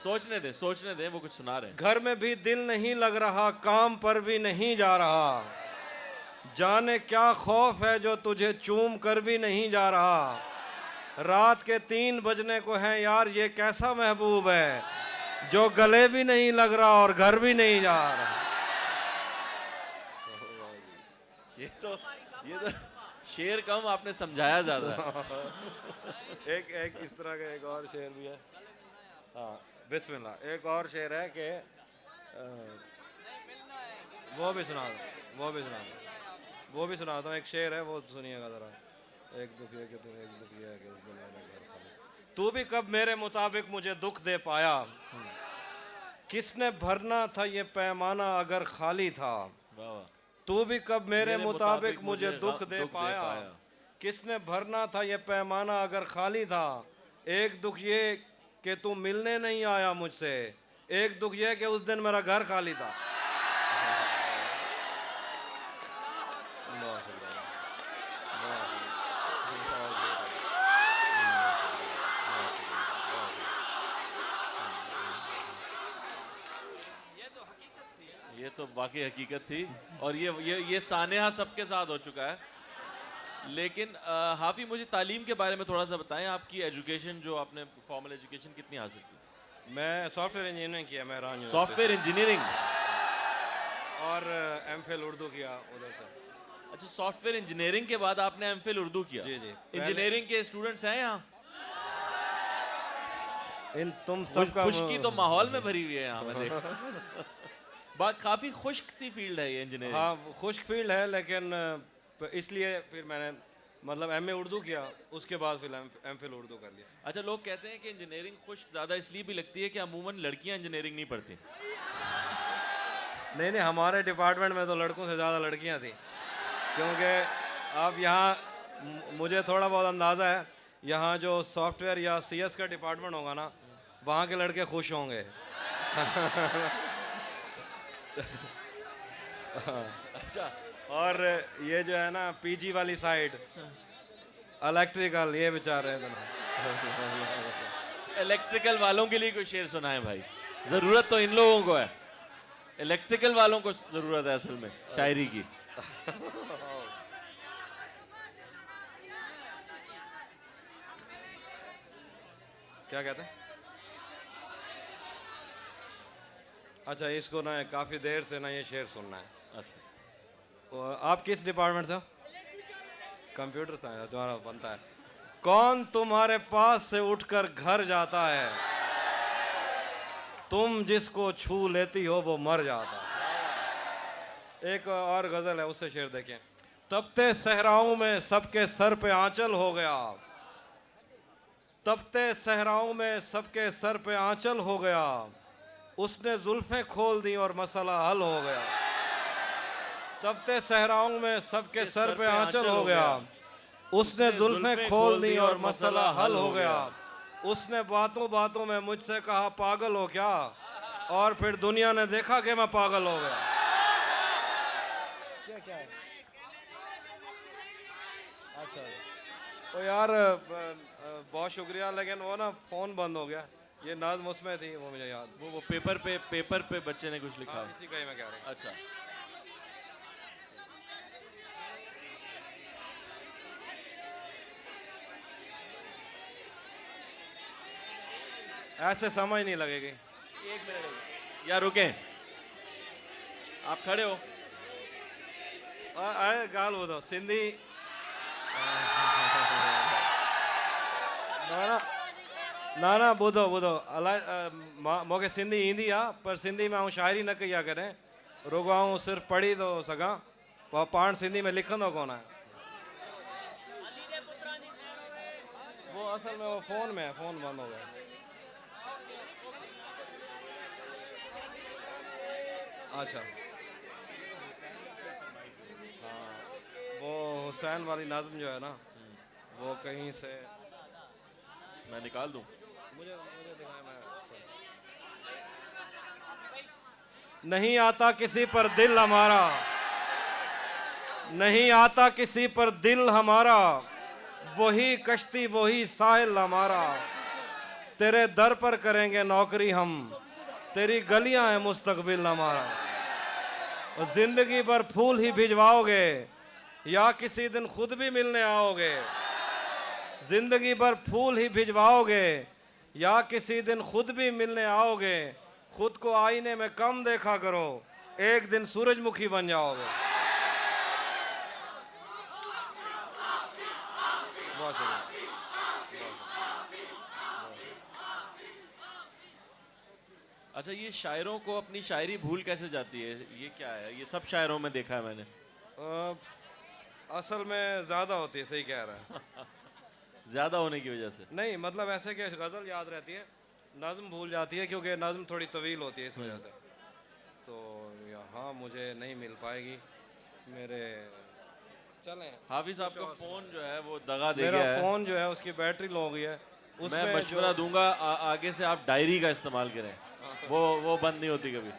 Speaker 1: सोचने दे वो कुछ सुना रहे हैं।
Speaker 2: घर में भी दिल नहीं लग रहा, काम पर भी नहीं जा रहा, जाने क्या खौफ है जो तुझे चूम कर भी नहीं जा रहा। रात के 3 बजने को है यार, ये कैसा महबूब है जो गले भी नहीं लग रहा और घर भी नहीं जा रहा।
Speaker 1: ये तो शेर कम, आपने समझाया ज्यादा।
Speaker 2: एक इस तरह का एक और शेर भी है। हाँ बिस्मिल्लाह। एक और शेर है कि वो भी सुना दो। एक शेर है वो सुनिएगा जरा। एक दुख ये कि तू एक दुख ये है कि उस दिन मेरा घर खाली। तू भी कब मेरे मुताबिक मुझे दुख दे पाया, किसने भरना था ये पैमाना अगर खाली था।
Speaker 1: वाह वाह।
Speaker 2: तू भी कब मेरे
Speaker 1: मेरे
Speaker 2: मुताबिक
Speaker 1: मुताबिक
Speaker 2: मुझे
Speaker 1: मुझे
Speaker 2: दुख दे पाया, किसने भरना था ये पैमाना अगर खाली था। एक दुख ये कि तू मिलने नहीं आया मुझसे, एक दुख ये कि उस दिन मेरा घर खाली था।
Speaker 1: ये तो वाकई हकीकत थी, और ये सानेहा सबके साथ हो चुका है। लेकिन हाफी, मुझे तालीम के बारे में थोड़ा सा बताएं। आपकी एजुकेशन, जो आपने फॉर्मल एजुकेशन कितनी हासिल की?
Speaker 2: मैं सॉफ्टवेयर इंजीनियरिंग किया मेहरान
Speaker 1: सॉफ्टवेयर इंजीनियरिंग,
Speaker 2: और एमफिल उर्दू किया उधर से।
Speaker 1: अच्छा, सॉफ्टवेयर इंजीनियरिंग के बाद आपने एमफिल उर्दू किया?
Speaker 2: जी जी।
Speaker 1: इंजीनियरिंग के स्टूडेंट्स हैं यहाँ?
Speaker 2: इन तुम सबका
Speaker 1: खुशकी तो माहौल में भरी हुई है यहाँ, मैं देख बात काफी खुश्क सी फील्ड है ये इंजीनियरिंग।
Speaker 2: हाँ खुश्क फील्ड है, लेकिन इसलिए फिर मैंने मतलब एमए उर्दू किया, उसके बाद फिर एमफिल उर्दू कर लिया।
Speaker 1: अच्छा, लोग कहते हैं कि इंजीनियरिंग खुश्क ज़्यादा इसलिए भी लगती है कि अमूमन लड़कियां इंजीनियरिंग नहीं पढ़ती।
Speaker 2: नहीं, हमारे डिपार्टमेंट में तो लड़कों से ज़्यादा लड़कियां थी, क्योंकि अब यहाँ मुझे थोड़ा बहुत अंदाज़ा है, यहाँ जो सॉफ्टवेयर या सीएस का डिपार्टमेंट होगा ना, वहाँ के लड़के खुश होंगे।
Speaker 1: अच्छा,
Speaker 2: और ये जो है ना पीजी वाली साइड, इलेक्ट्रिकल, ये बेचारे
Speaker 1: इलेक्ट्रिकल वालों के लिए कोई शेर सुनाए भाई। ज़रूरत तो इन लोगों को है, इलेक्ट्रिकल वालों को ज़रूरत है असल में शायरी की।
Speaker 2: क्या कहते हैं? अच्छा, इसको ना काफ़ी देर से ना ये शेर सुनना है।
Speaker 1: अच्छा,
Speaker 2: आप किस डिपार्टमेंट से हो? कंप्यूटर साइंस तुम्हारा बनता है। कौन तुम्हारे पास से उठकर घर जाता है, तुम जिसको छू लेती हो वो मर जाता है। एक और गजल है, उससे शेर देखें। तपते सहराओं में सबके सर पे आंचल हो गया, तपते सहराओं में सबके सर पे आंचल हो गया, उसने जुल्फें खोल दी और मसला हल हो गया। तपते सहराओं में सबके सर पे आंचल हो गया, उसने जुल्फें खोल दी और मसला हल हो गया। उसने बातों बातों में मुझसे कहा पागल हो क्या, और फिर दुनिया ने देखा कि मैं पागल हो गया। क्या है? अच्छा, तो यार बहुत शुक्रिया, लेकिन वो ना फ़ोन बंद हो गया। ये नाज़्म उसमें थी, वो मुझे याद।
Speaker 1: वो पेपर पे बच्चे ने कुछ लिखा।
Speaker 2: इसी का ही मैं कह रहा हूँ।
Speaker 1: अच्छा,
Speaker 2: ऐसे समझ नहीं लगेगी।
Speaker 1: एक मिनट या रुके, आप खड़े हो?
Speaker 2: अरे गाल वो तो सिंधी ना ॿुधो अलाए मूंखे सिंधी ईंदी आहे, पर सिंधी में आउं शाइरी न कई आहे कॾहिं, रुगो आउं सिर्फ़ु पढ़ी थो सघां, पर पाण सिंधी में लिखंदो कोन आहियां। वो असल में वो फ़ोन में है, फ़ोन बंद हो गया। अच्छा, हाँ, वो हुसैन वाली नाज़्म जो है ना, वो कहीं से
Speaker 1: मैं निकाल दूं?
Speaker 2: मुझे दिखाया। नहीं आता किसी पर दिल हमारा, नहीं आता किसी पर दिल हमारा, वही कश्ती वही साहिल हमारा। तेरे दर पर करेंगे नौकरी हम, तेरी गलियां हैं मुस्तकबिल हमारा। और जिंदगी भर फूल ही भिजवाओगे, या किसी दिन खुद भी मिलने आओगे। जिंदगी भर फूल ही भिजवाओगे, या किसी दिन खुद भी मिलने आओगे। खुद को आईने में कम देखा करो, एक दिन सूरजमुखी बन जाओगे। बहुत शुक्रिया।
Speaker 1: अच्छा, ये शायरों को अपनी शायरी भूल कैसे जाती है? ये क्या है? ये सब शायरों में देखा है मैंने।
Speaker 2: असल में ज़्यादा होती है, सही कह रहा है।
Speaker 1: ज्यादा होने की वजह से?
Speaker 2: नहीं मतलब ऐसे कि गज़ल याद रहती है, नज़्म भूल जाती है, क्योंकि नज़्म थोड़ी तवील होती है इस वजह से। तो यहाँ मुझे नहीं मिल पाएगी मेरे। चलें,
Speaker 1: हाफिज साहब का फोन जो है वो दगा दे
Speaker 2: मेरा
Speaker 1: गया है।
Speaker 2: फ़ोन जो है उसकी बैटरी लो हो गई है।
Speaker 1: मैं
Speaker 2: उसमें
Speaker 1: मशवरा दूंगा आगे से आप डायरी का इस्तेमाल करें, वो बंद नहीं होती कभी।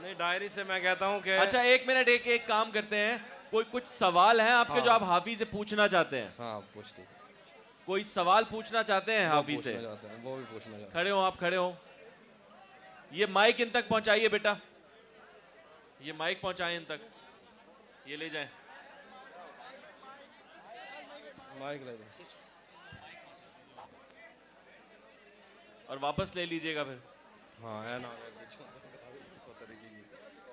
Speaker 2: नहीं, डायरी से मैं कहता हूँ कि
Speaker 1: अच्छा एक मिनट, एक काम करते हैं, कोई कुछ सवाल हैं आपके जो आप हाफिज से पूछना चाहते हैं?
Speaker 2: हाँ पूछ लीजिए।
Speaker 1: कोई सवाल पूछना चाहते हैं
Speaker 2: वो
Speaker 1: हाफिज से?
Speaker 2: पूछना चाहते हैं, वो भी पूछना चाहते हैं।
Speaker 1: खड़े हो आप, खड़े हो। ये माइक इन तक पहुंचाइए बेटा, ये माइक पहुंचाएं इन तक, ये ले जाएं।
Speaker 2: माइक ले लो।
Speaker 1: और वापस ले लीजिएगा फिर।
Speaker 2: हाँ है ना।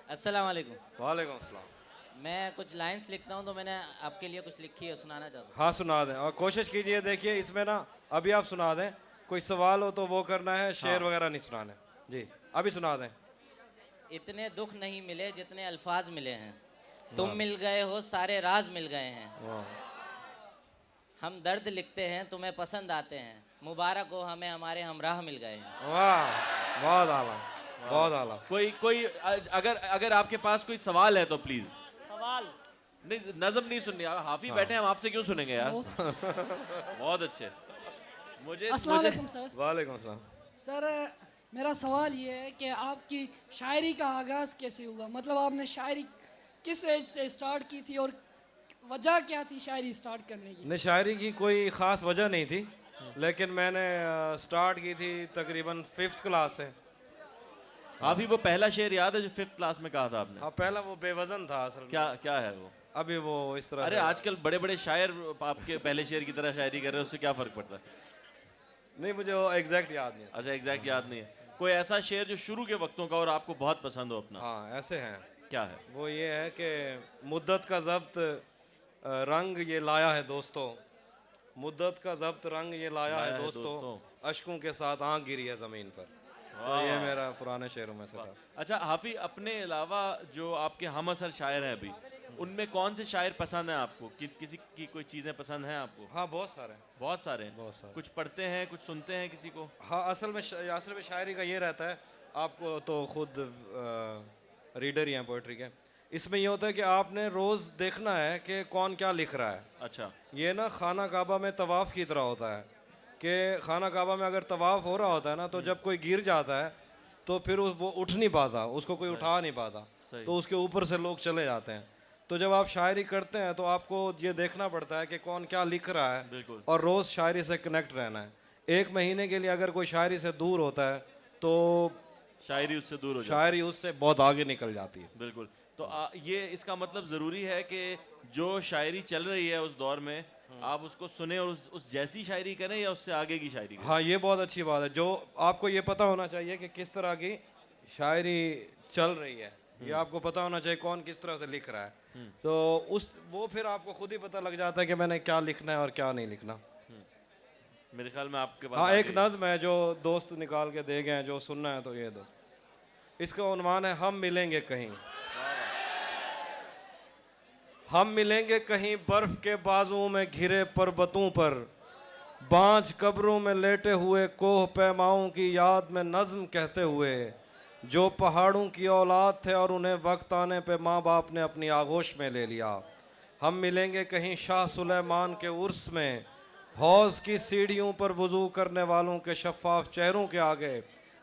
Speaker 3: अस्सलाम वालेकुम।
Speaker 2: वालेकुम अस्सलाम।
Speaker 3: मैं कुछ लाइंस लिखता हूँ तो मैंने आपके लिए कुछ लिखी है, सुनाना चाहता हूँ।
Speaker 2: हाँ सुना दें, और कोशिश कीजिए, देखिए इसमें ना अभी आप सुना दें, कोई सवाल हो तो वो करना है, शेर वगैरह नहीं सुनाने। जी अभी सुना दें।
Speaker 3: इतने दुख नहीं मिले जितने अल्फाज मिले हैं, तुम मिल गए हो सारे राज मिल गए हैं। हम दर्द लिखते हैं तुम्हें पसंद आते हैं, मुबारक हो हमें हमारे हमराह मिल गए हैं।
Speaker 2: वाह, बहुत आला, बहुत आला।
Speaker 1: कोई अगर अगर आपके पास कोई सवाल है तो प्लीज।
Speaker 3: सवाल
Speaker 1: नहीं, नज़म नहीं सुननी, हाफी बैठे हैं, हम आपसे क्यों सुनेंगे यार। बहुत अच्छे।
Speaker 4: अस्सलाम वालेकुम सर।
Speaker 2: वालेकुम अस्सलाम।
Speaker 4: सर मेरा सवाल ये है कि आपकी शायरी का आगाज़ कैसे हुआ, मतलब आपने शायरी किस एज से स्टार्ट की थी और वजह क्या थी शायरी स्टार्ट करने की?
Speaker 2: नहीं, शायरी की कोई ख़ास वजह नहीं थी, लेकिन मैंने स्टार्ट की थी तकरीबन 5th क्लास से।
Speaker 1: हाफी वो पहला शेर याद है जो 5th क्लास में कहा था आपने?
Speaker 2: हाँ पहला वो बेवजन था असल में।
Speaker 1: क्या है वो?
Speaker 2: अभी वो इस तरह
Speaker 1: अरे
Speaker 2: से-
Speaker 1: आजकल बड़े बड़े शायर आपके पहले शेर की तरह शायरी कर रहे हैं, उससे क्या फर्क पड़ता है?
Speaker 2: नहीं मुझे वो एग्जैक्ट याद नहीं है।
Speaker 1: अच्छा एग्जैक्ट याद नहीं है। कोई ऐसा शेर जो शुरू के वक्तों का और आपको बहुत पसंद हो अपना?
Speaker 2: हाँ ऐसे हैं।
Speaker 1: क्या है?
Speaker 2: वो ये है कि मुद्दत का जब्त रंग ये लाया है दोस्तों, मुद्दत का जब्त रंग ये लाया है दोस्तों, अश्कों के साथ आंख गिरी है ज़मीन पर। तो ये मेरा पुराने शेरों में से था।
Speaker 1: अच्छा हाफी, अपने अलावा जो आपके हम असर शायर हैं अभी, उनमें कौन से शायर पसंद हैं आपको? किसी की कोई चीज़ें पसंद हैं आपको?
Speaker 2: हाँ बहुत सारे।
Speaker 1: बहुत सारे हैं।
Speaker 2: बहुत सारे।
Speaker 1: कुछ पढ़ते हैं, कुछ सुनते हैं किसी को?
Speaker 2: हाँ असल में शायरी का ये रहता है, आपको तो खुद रीडर ही हैं पोइट्री के, इसमें ये होता है कि आपने रोज़ देखना है कि कौन क्या लिख रहा है।
Speaker 1: अच्छा।
Speaker 2: ये ना खाना काबा में तवाफ़ की तरह होता है कि खाना काबा में अगर तवाफ़ हो रहा होता है ना, तो जब कोई गिर जाता है तो फिर वो उठ नहीं पाता, उसको कोई उठा नहीं पाता, तो उसके ऊपर से लोग चले जाते हैं। तो जब आप शायरी करते हैं तो आपको ये देखना पड़ता है कि कौन क्या लिख रहा है,
Speaker 1: बिल्कुल।
Speaker 2: और रोज़ शायरी से कनेक्ट रहना है। 1 महीने के लिए अगर कोई शायरी से दूर होता है तो
Speaker 1: शायरी उससे दूर हो जाती
Speaker 2: शायरी उससे बहुत आगे निकल जाती है।
Speaker 1: है। बिल्कुल। तो ये इसका मतलब ज़रूरी है कि जो शायरी चल रही है उस दौर में आप उसको सुने और उस जैसी शायरी करें या उससे आगे की शायरी करें?
Speaker 2: हाँ ये बहुत अच्छी बात है, जो आपको ये पता होना चाहिए कि किस तरह की शायरी चल रही है, ये आपको पता होना चाहिए कौन किस तरह से लिख रहा है। तो वो फिर आपको खुद ही पता लग जाता है कि मैंने क्या लिखना है और क्या नहीं लिखना।
Speaker 1: मेरे ख्याल में आपके पास
Speaker 2: हाँ
Speaker 1: आ
Speaker 2: एक
Speaker 1: गई।
Speaker 2: नज़्म है जो दोस्त निकाल के दे गए हैं, जो सुनना है तो ये दो। इसका उन्वान है हम मिलेंगे कहीं। हम मिलेंगे कहीं बर्फ के बाजुओं में घिरे पर्वतों पर, बांझ कब्रों में लेटे हुए कोह पैमाओं की याद में नज्म कहते हुए, जो पहाड़ों की औलाद थे और उन्हें वक्त आने पे माँ बाप ने अपनी आगोश में ले लिया। हम मिलेंगे कहीं शाह सुलेमान के उर्स में, हौज की सीढ़ियों पर वुजू करने वालों के शफाफ चेहरों के आगे,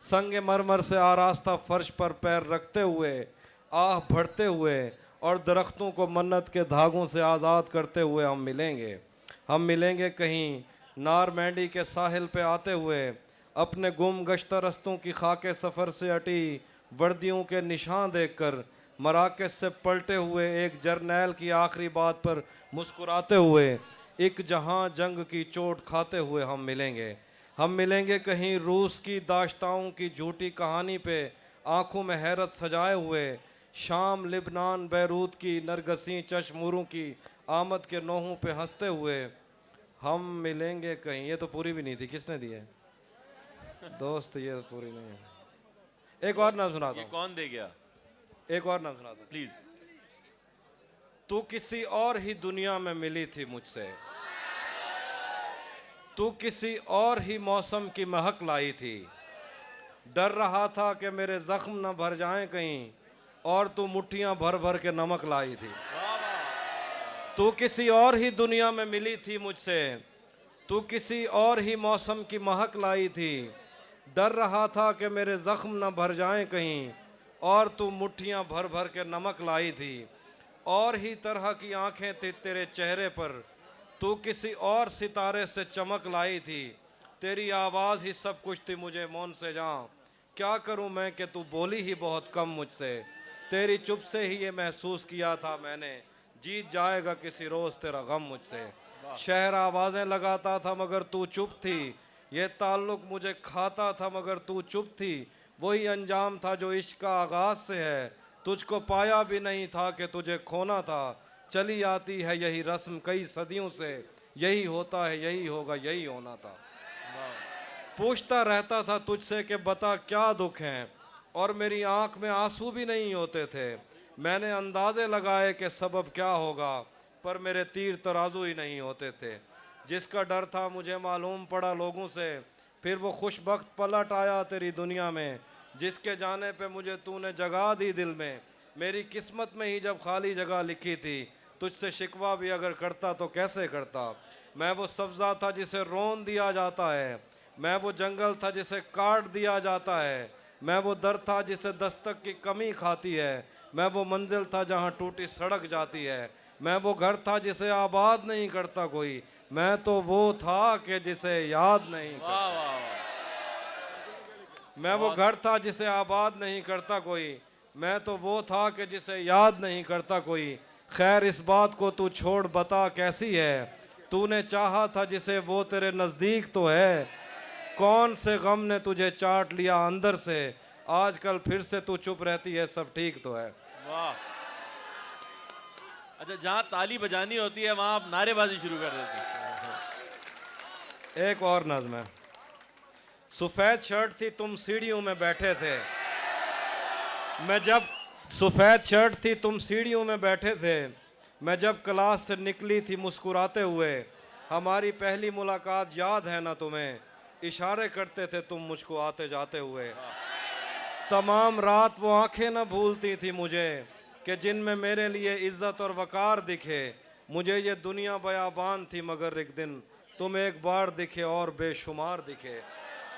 Speaker 2: संग मरमर से आरास्ता फर्श पर पैर रखते हुए, आह भरते हुए और दरख्तों को मन्नत के धागों से आज़ाद करते हुए हम मिलेंगे। हम मिलेंगे कहीं नार मैंडी के साहिल पे आते हुए, अपने गुम गश्ता रस्तों की खाके सफ़र से अटी वर्दियों के निशान देखकर, मराकज़ से पलटे हुए एक जर्नैल की आखिरी बात पर मुस्कुराते हुए, एक जहां जंग की चोट खाते हुए हम मिलेंगे। हम मिलेंगे कहीं रूस की दाश्ताओं की झूठी कहानी पे आंखों में हैरत सजाए हुए, शाम लिबनान बैरूत की नरगसी चश्मूरों की आमद के नोहों पे हंसते हुए हम मिलेंगे कहीं। ये तो पूरी भी नहीं थी, किसने दी है दोस्त? ये तो पूरी नहीं है। एक और नाम सुनाता
Speaker 1: ये
Speaker 2: हूँ,
Speaker 1: कौन दे गया?
Speaker 2: एक और नाम सुनाता हूँ।
Speaker 1: प्लीज।
Speaker 2: तू किसी और ही दुनिया में मिली थी मुझसे, तू किसी और ही मौसम की महक लाई थी। डर रहा था कि मेरे जख्म न भर जाएं कहीं, और तू मुट्ठियां भर भर के नमक लाई थी। तू किसी और ही दुनिया में मिली थी मुझसे, तू किसी और ही मौसम की महक लाई थी। डर रहा था कि मेरे जख्म न भर जाएं कहीं, और तू मुट्ठियां भर भर के नमक लाई थी। और ही तरह की आंखें थी तेरे चेहरे पर, तू किसी और सितारे से चमक लाई थी। तेरी आवाज़ ही सब कुछ थी मुझे मौन से जाऊं, क्या करूं मैं कि तू बोली ही बहुत कम मुझसे। तेरी चुप से ही ये महसूस किया था मैंने, जीत जाएगा किसी रोज़ तेरा गम मुझसे। शहर आवाज़ें लगाता था मगर तू चुप थी, ये ताल्लुक़ मुझे खाता था मगर तू चुप थी। वही अंजाम था जो इश्क का आगाज़ से है, तुझको पाया भी नहीं था कि तुझे खोना था। चली आती है यही रस्म कई सदियों से, यही होता है यही होगा यही होना था। पूछता रहता था तुझसे कि बता क्या दुख हैं, और मेरी आंख में आंसू भी नहीं होते थे। मैंने अंदाजे लगाए कि सबब क्या होगा, पर मेरे तीर तराजू ही नहीं होते थे। जिसका डर था मुझे मालूम पड़ा लोगों से, फिर वो खुशबख्त पलट आया तेरी दुनिया में। जिसके जाने पे मुझे तूने जगह दी दिल में, मेरी किस्मत में ही जब खाली जगह लिखी थी। तुझसे शिकवा भी अगर करता तो कैसे करता। मैं वो सब्ज़ा था जिसे रोन दिया जाता है, मैं वो जंगल था जिसे काट दिया जाता है। मैं वो दर था जिसे दस्तक की कमी खाती है, मैं वो मंजिल था जहाँ टूटी सड़क जाती है। मैं वो घर था जिसे आबाद नहीं करता कोई, मैं तो वो था कि जिसे याद नहीं करता।
Speaker 1: वाह वाह वाह।
Speaker 2: मैं वो घर था जिसे आबाद नहीं करता कोई, मैं तो वो था कि जिसे याद नहीं करता कोई। खैर इस बात को तू छोड़ बता कैसी है, तूने चाहा था जिसे वो तेरे नज़दीक तो है। कौन से गम ने तुझे चाट लिया अंदर से, आजकल फिर से तू चुप रहती है सब ठीक तो है।
Speaker 1: वाह। अच्छा, जहाँ ताली बजानी होती है वहाँ आप नारेबाजी शुरू कर देते हैं।
Speaker 2: एक और नज़्म है। सफ़ेद शर्ट थी तुम सीढ़ियों में बैठे थे, मैं जब सफ़ेद शर्ट थी तुम सीढ़ियों में बैठे थे। मैं जब क्लास से निकली थी मुस्कुराते हुए, हमारी पहली मुलाकात याद है ना तुम्हें, इशारे करते थे तुम मुझको आते जाते हुए। तमाम रात वो आंखें न भूलती थी मुझे, कि जिनमें मेरे लिए इज्जत और वकार दिखे। मुझे ये दुनिया बयाबान थी मगर एक दिन तुम एक बार दिखे और बेशुमार दिखे।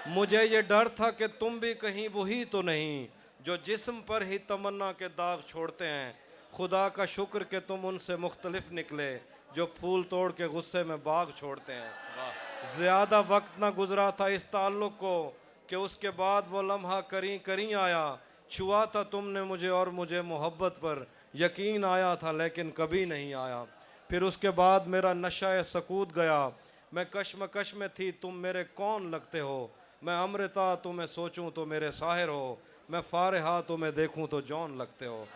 Speaker 2: मुझे ये डर था कि तुम भी कहीं वही तो नहीं, जो जिस्म पर ही तमन्ना के दाग छोड़ते हैं। खुदा का शुक्र कि तुम उनसे मुख्तलिफ निकले, जो फूल तोड़ के गुस्से में बाग छोड़ते हैं। ज़्यादा वक्त ना गुजरा था इस ताल्लुक़ को, कि उसके बाद वो लम्हा करीं करीं आया। छुआ था तुमने मुझे और मुझे मोहब्बत पर यकीन आया था, लेकिन कभी नहीं आया। फिर उसके बाद मेरा नशा सकूत गया, मैं कश्मकश में थी तुम मेरे कौन लगते हो। मैं अमृता तुम्हें सोचूं तो मेरे साहिर हो, मैं फारिहा तुम्हें देखूं तो जौन लगते हो।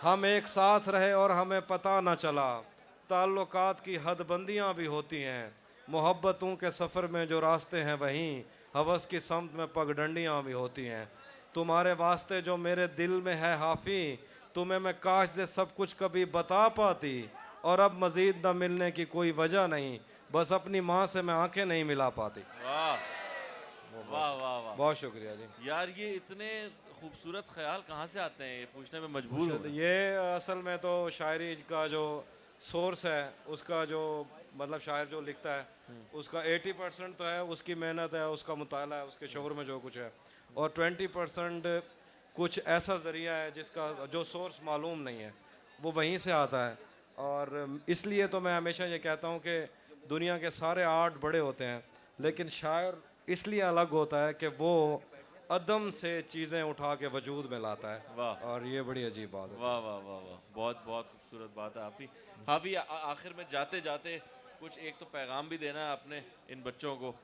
Speaker 2: हम एक साथ रहे और हमें पता न चला, ताल्लुकात की हदबंदियाँ भी होती हैं। मोहब्बतों के सफ़र में जो रास्ते हैं वहीं हवस की समत में पगडंडियाँ भी होती हैं। तुम्हारे वास्ते जो मेरे दिल में है हाफी, तुम्हें मैं काश से सब कुछ कभी बता पाती। और अब मज़ीद न मिलने की कोई वजह नहीं, बस अपनी माँ से मैं आंखें नहीं मिला पाती।
Speaker 1: वाह वाह वाह वाह।
Speaker 2: बहुत शुक्रिया जी।
Speaker 1: यार ये इतने खूबसूरत ख्याल कहाँ से आते हैं, ये पूछने में मजबूर हूँ।
Speaker 2: ये असल में तो शायरी का जो सोर्स है, उसका जो मतलब शायर जो लिखता है उसका 80% तो है उसकी मेहनत है, उसका मुताला है, उसके शोर में जो कुछ है, और 20% कुछ ऐसा ज़रिया है जिसका जो सोर्स मालूम नहीं है, वो वहीं से आता है। और इसलिए तो मैं हमेशा ये कहता हूँ कि दुनिया के सारे आर्ट बड़े होते हैं, लेकिन शायर इसलिए अलग होता है कि वो अदम से चीज़ें उठा के वजूद में लाता है।
Speaker 1: वाह।
Speaker 2: और ये बड़ी अजीब बात है।
Speaker 1: वाह वाह वाह वाह, बहुत बहुत खूबसूरत बात है आपकी। हाफी, आखिर में जाते जाते कुछ एक तो पैगाम भी देना है अपने इन बच्चों को,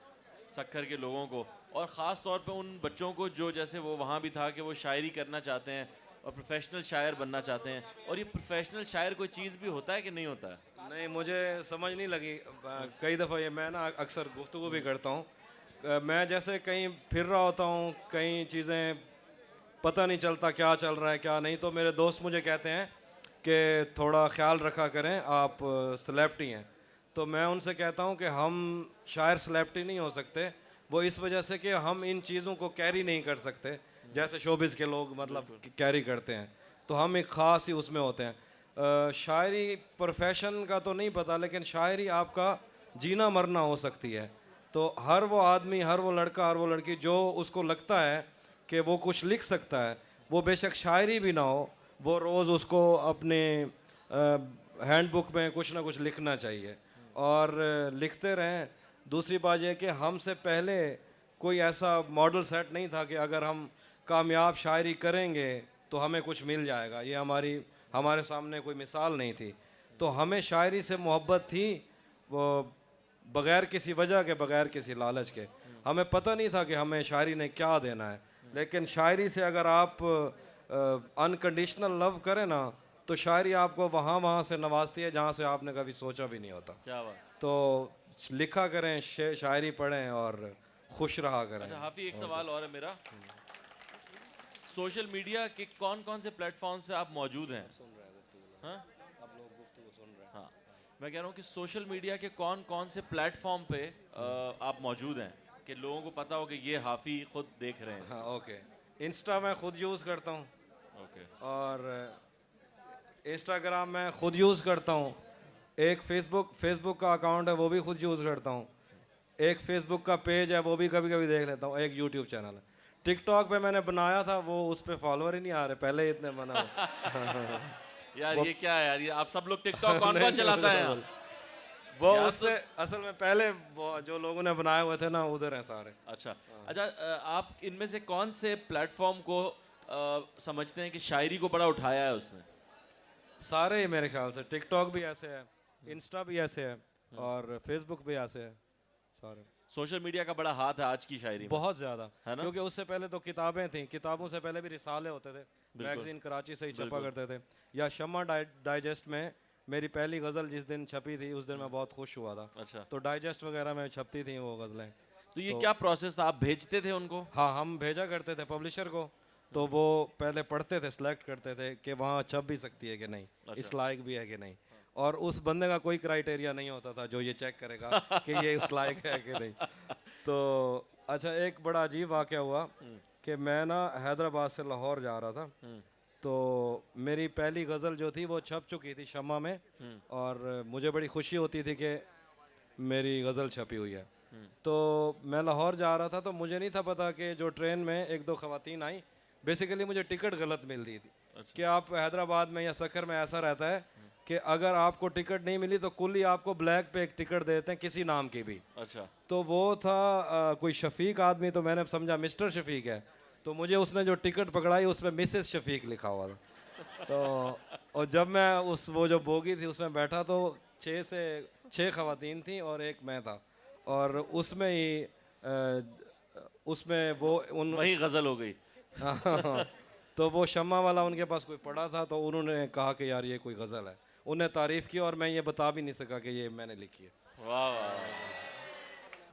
Speaker 1: सक्खर के लोगों को, और ख़ास तौर पे उन बच्चों को जो जैसे वो वहाँ भी था कि वो शायरी करना चाहते हैं और प्रोफेशनल शायर बनना चाहते हैं। और ये प्रोफेशनल शायर कोई चीज़ भी होता है कि नहीं होता है?
Speaker 2: नहीं, मुझे समझ नहीं लगी। कई दफ़ा ये मैं ना अक्सर गुफ्तगू भी करता हूँ। मैं जैसे कहीं फिर रहा होता हूँ, कई चीज़ें पता नहीं चलता क्या चल रहा है क्या नहीं, तो मेरे दोस्त मुझे कहते हैं कि थोड़ा ख्याल रखा करें, आप सेलेब्रिटी हैं। तो मैं उनसे कहता हूँ कि हम शायर सेलेब्रिटी नहीं हो सकते, वो इस वजह से कि हम इन चीज़ों को कैरी नहीं कर सकते जैसे शोबिज़ के लोग मतलब कैरी करते हैं। तो हम एक ख़ास ही उसमें होते हैं। शायरी प्रोफेशन का तो नहीं पता, लेकिन शायरी आपका जीना मरना हो सकती है। तो हर वो आदमी, हर वो लड़का, हर वो लड़की जो उसको लगता है कि वो कुछ लिख सकता है, वो बेशक शायरी भी ना हो, वो रोज़ उसको अपने हैंडबुक में कुछ ना कुछ लिखना चाहिए और लिखते रहें। दूसरी बात यह कि हमसे पहले कोई ऐसा मॉडल सेट नहीं था कि अगर हम कामयाब शायरी करेंगे तो हमें कुछ मिल जाएगा। ये हमारे सामने कोई मिसाल नहीं थी। तो हमें शायरी से मोहब्बत थी, वो बग़ैर किसी वजह के, बग़ैर किसी लालच के। हमें पता नहीं था कि हमें शायरी ने क्या देना है, लेकिन शायरी से अगर आप अनकंडीशनल लव करें ना, तो शायरी आपको वहाँ वहाँ से नवाजती है जहाँ से आपने कभी सोचा भी नहीं होता।
Speaker 1: क्या बात।
Speaker 2: तो लिखा करें, शायरी पढ़ें और खुश रहा करें।
Speaker 1: अच्छा हाफी, एक सवाल और है मेरा। सोशल मीडिया के कौन कौन से प्लेटफॉर्म्स पे आप मौजूद हैं? हाँ? हाँ, मैं कह रहा हूँ कि सोशल मीडिया के कौन कौन से प्लेटफॉर्म पे आप मौजूद हैं कि लोगों को पता हो कि ये हाफी खुद देख रहे हैं?
Speaker 2: हाँ, ओके। इंस्टा मैं खुद यूज़ करता हूँ
Speaker 1: ओके।
Speaker 2: और इंस्टाग्राम मैं खुद यूज़ करता हूँ। एक फेसबुक का अकाउंट है, वो भी खुद यूज़ करता हूँ। एक फेसबुक का पेज है, वो भी कभी कभी देख लेता हूँ। एक यूट्यूब चैनल है। टिकटॉक पे मैंने बनाया था, वो उस पर फॉलोअर ही नहीं आ रहे, पहले ही इतने बना
Speaker 1: यार ये क्या है यार, ये आप सब लोग टिकटॉक कौन कौन चलाता है यहाँ?
Speaker 2: वो
Speaker 1: यार
Speaker 2: उससे असल में पहले जो लोगों ने बनाए हुए थे ना, उधर हैं सारे।
Speaker 1: अच्छा अच्छा, आप इनमें से कौन से प्लेटफॉर्म को समझते हैं कि शायरी को बड़ा उठाया है उसने?
Speaker 2: सारे ही मेरे ख्याल से। टिकटॉक भी ऐसे है, इंस्टा भी ऐसे है और फेसबुक भी ऐसे है, सारे।
Speaker 1: सोशल मीडिया का बड़ा हाथ है आज की शायरी में।
Speaker 2: बहुत ज़्यादा,
Speaker 1: है ना?
Speaker 2: क्योंकि उससे पहले तो किताबें थी, किताबों से पहले भी रिसाले होते थे, मैगजीन कराची से ही छपा करते थे। या शम्मा डाइजेस्ट में मेरी पहली गज़ल जिस दिन छपी थी, उस दिन मैं बहुत खुश हुआ था।
Speaker 1: अच्छा,
Speaker 2: तो डाइजेस्ट वगैरह में छपती थी वो गज़लें।
Speaker 1: तो ये क्या प्रोसेस था, आप भेजते थे उनको?
Speaker 2: हाँ, हम भेजा करते थे पब्लिशर को, तो वो पहले पढ़ते थे, सिलेक्ट करते थे कि वहाँ छप भी सकती है कि नहीं, इस लायक भी है कि नहीं। और उस बंदे का कोई क्राइटेरिया नहीं होता था जो ये चेक करेगा कि ये उस लायक है कि नहीं। तो अच्छा, एक बड़ा अजीब वाक़या हुआ कि मैं ना हैदराबाद से लाहौर जा रहा था, तो मेरी पहली गज़ल जो थी वो छप चुकी थी शम्मा में, और मुझे बड़ी खुशी होती थी कि मेरी गज़ल छपी हुई है। तो मैं लाहौर जा रहा था, तो मुझे नहीं था पता कि जो ट्रेन में एक दो ख़वातीन आई, बेसिकली मुझे टिकट गलत मिल रही थी। कि आप हैदराबाद में या सखर में ऐसा रहता है कि अगर आपको टिकट नहीं मिली तो कुल ही आपको ब्लैक पे एक टिकट देते हैं किसी नाम की भी।
Speaker 1: अच्छा,
Speaker 2: तो वो था कोई शफीक आदमी, तो मैंने समझा मिस्टर शफीक है, तो मुझे उसने जो टिकट पकड़ाई उसमें मिसेस शफीक लिखा हुआ था। तो और जब मैं वो जो बोगी थी उसमें बैठा, तो 6 ख़वातीन थी और एक मैं था, और उसमें ही उसमें वो
Speaker 1: वही गजल हो गई।
Speaker 2: तो वो शम्मा वाला उनके पास कोई पड़ा था, तो उन्होंने कहा कि यार ये कोई गज़ल है, उन्हें तारीफ़ की, और मैं ये बता भी नहीं सका कि ये मैंने लिखी है।
Speaker 1: वाह वाह,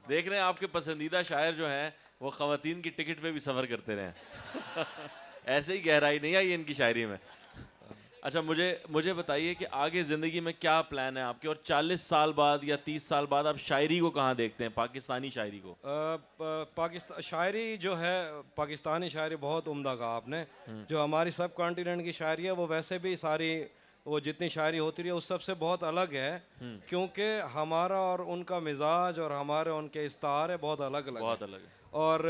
Speaker 1: देख रहे हैं आपके पसंदीदा शायर जो हैं वो ख़वातीन की टिकट पे भी सफ़र करते रहे। ऐसे ही गहराई नहीं आई इनकी शायरी में। अच्छा, मुझे बताइए कि आगे ज़िंदगी में क्या प्लान है आपके, और 40 साल बाद या 30 साल बाद आप शायरी को कहाँ देखते हैं, पाकिस्तानी शायरी को?
Speaker 2: पाकिस्तान शायरी जो है, पाकिस्तानी शायरी बहुत उम्दा कहा आपने। जो हमारी सब कॉन्टिनेंट की शायरी है वो वैसे भी सारी, वो जितनी शायरी होती रही है उस सबसे बहुत अलग है, क्योंकि हमारा और उनका मिजाज और हमारे उनके इस्तार है बहुत अलग अलग
Speaker 1: बहुत अलग है।
Speaker 2: और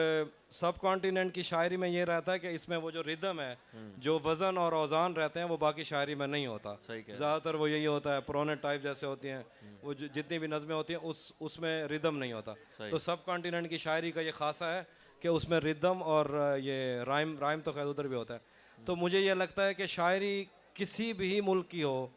Speaker 2: सब कॉन्टिनेंट की शायरी में ये रहता है कि इसमें वो जो रिदम है, जो वज़न और औज़ान रहते हैं, वो बाकी शायरी में नहीं होता। ज़्यादातर वो यही होता है, पुराने टाइप जैसे होती हैं वो जितनी भी नज़में होती हैं उसमें रिदम नहीं होता। तो सब कॉन्टिनेंट की शायरी का ये खासा है कि उसमें रिदम और ये राइम तो खैर उधर भी होता है। तो मुझे ये लगता है कि शायरी किसी भी मुल्क की हो,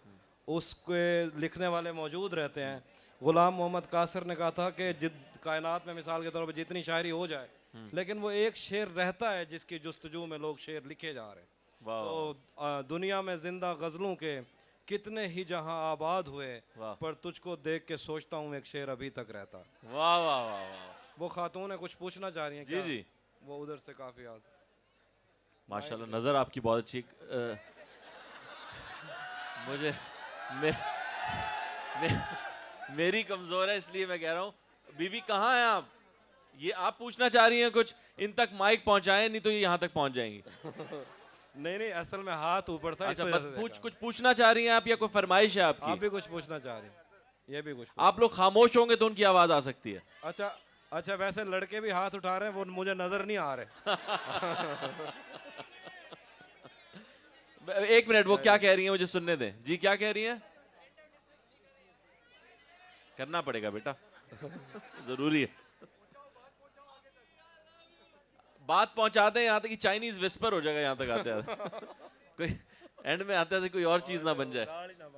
Speaker 2: उसके लिखने वाले मौजूद रहते हैं। ग़ुलाम मोहम्मद कासर ने कहा था कि कायनात में मिसाल के तौर पर जितनी शायरी हो जाए, लेकिन वो एक शेर रहता है जिसकी जुस्तजू में लोग शेर लिखे जा रहे हैं। तो दुनिया में जिंदा गज़लों के कितने ही जहां आबाद हुए, पर तुझको देख के सोचता हूँ एक शेर अभी तक रहता।
Speaker 1: वाह वाह वाह वाह।
Speaker 2: वो खातून है, कुछ पूछना चाह रही हैं?
Speaker 1: जी जी,
Speaker 2: वो उधर से काफ़ी माशाल्लाह,
Speaker 1: नज़र आपकी बहुत अच्छी। मुझे मे, मे, मेरी कमजोर है, इसलिए मैं कह रहा हूँ। बीबी कहाँ हैं आप? ये आप पूछना चाह रही हैं कुछ? इन तक माइक पहुंचाएं, नहीं तो ये यहाँ तक पहुंच जाएंगी।
Speaker 2: नहीं नहीं, असल में हाथ ऊपर था,
Speaker 1: अच्छा,
Speaker 2: इस वजह से
Speaker 1: कुछ
Speaker 2: देखा।
Speaker 1: कुछ पूछना चाह रही हैं आप, या कोई फरमाइश है
Speaker 2: आप
Speaker 1: आपकी?
Speaker 2: भी कुछ पूछना चाह रही हैं? ये भी कुछ
Speaker 1: आप लोग खामोश होंगे तो उनकी आवाज आ सकती है।
Speaker 2: अच्छा अच्छा, वैसे लड़के भी हाथ उठा रहे हैं, वो मुझे नजर नहीं आ रहे।
Speaker 1: एक मिनट, वो क्या कह रही हैं मुझे सुनने दें। जी क्या कह रही हैं? करना पड़ेगा बेटा, जरूरी है। बात पहुंचा दें यहाँ तक कि चाइनीज विस्पर हो जाएगा यहाँ तक आते आते। कोई एंड में आते आते कोई और चीज ना बन जाए।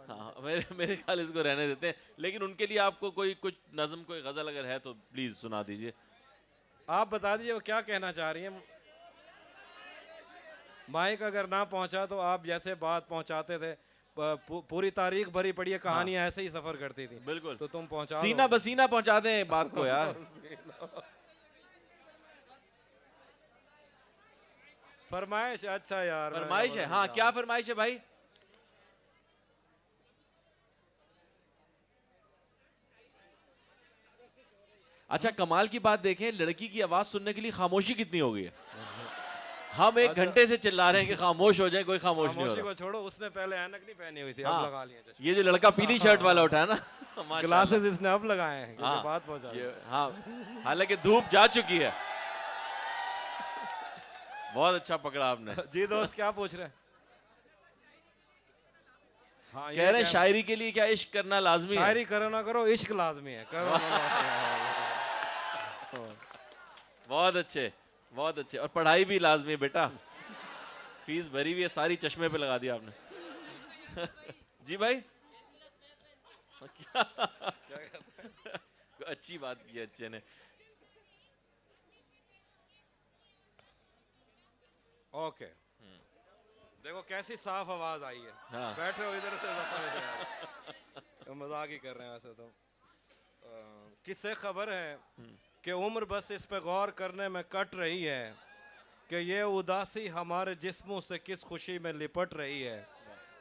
Speaker 1: हाँ, मेरे मेरे ख्याल इसको रहने देते हैं, लेकिन उनके लिए आपको कोई कुछ नज्म, कोई गजल अगर है तो प्लीज सुना दीजिए।
Speaker 2: आप बता दीजिए वो क्या कहना चाह रही हैं। माइक अगर ना पहुंचा तो आप जैसे बात पहुंचाते थे, पूरी तारीख भरी पड़ी है, कहानियां ऐसे ही सफर करती थी।
Speaker 1: बिल्कुल,
Speaker 2: तो तुम पहुंचा
Speaker 1: सीना
Speaker 2: दो।
Speaker 1: बसीना पहुंचा दें बात को यार।
Speaker 2: फरमाइश, अच्छा यार,
Speaker 1: फरमाइश है? हाँ, क्या फरमाइश है भाई? अच्छा, कमाल की बात देखें, लड़की की आवाज सुनने के लिए खामोशी कितनी हो गई है। हम एक घंटे से चिल्ला रहे हैं कि खामोश हो जाए, कोई खामोश नहीं हो
Speaker 2: खामोशी
Speaker 1: रहा।
Speaker 2: को छोड़ो, उसने पहले ऐनक नहीं पहनी हुई थी,
Speaker 1: हाँ,
Speaker 2: अब लगा लिया चश्मा।
Speaker 1: ये जो लड़का पीली शर्ट वाला उठा है ना, माशाल्लाह।
Speaker 2: ग्लासेस इसने अब लगाए हैं क्योंकि
Speaker 1: हाँ,
Speaker 2: बात पहुंचा दी।
Speaker 1: हाँ, हालांकि धूप जा चुकी है। बहुत अच्छा पकड़ा आपने।
Speaker 2: जी दोस्त, क्या पूछ रहे हैं? हाँ,
Speaker 1: कह रहे हैं शायरी के लिए क्या इश्क करना लाजमी है?
Speaker 2: शायरी करो ना करो, इश्क लाजमी है, करो ना
Speaker 1: बहुत अच्छे, बहुत अच्छे। और पढ़ाई भी लाजमी है बेटा, फीस भरी हुई है सारी, चश्मे पे लगा दिया आपने। जी भाई, क्या अच्छी बात की है अच्छे ने।
Speaker 2: ओके, देखो कैसी साफ आवाज आई है।
Speaker 1: हाँ।
Speaker 2: बैठे हो इधर से, तो मजाक ही कर रहे हैं वैसे तो। किससे खबर है कि उम्र बस इस पे गौर करने में कट रही है कि ये उदासी हमारे जिस्मों से किस खुशी में लिपट रही है।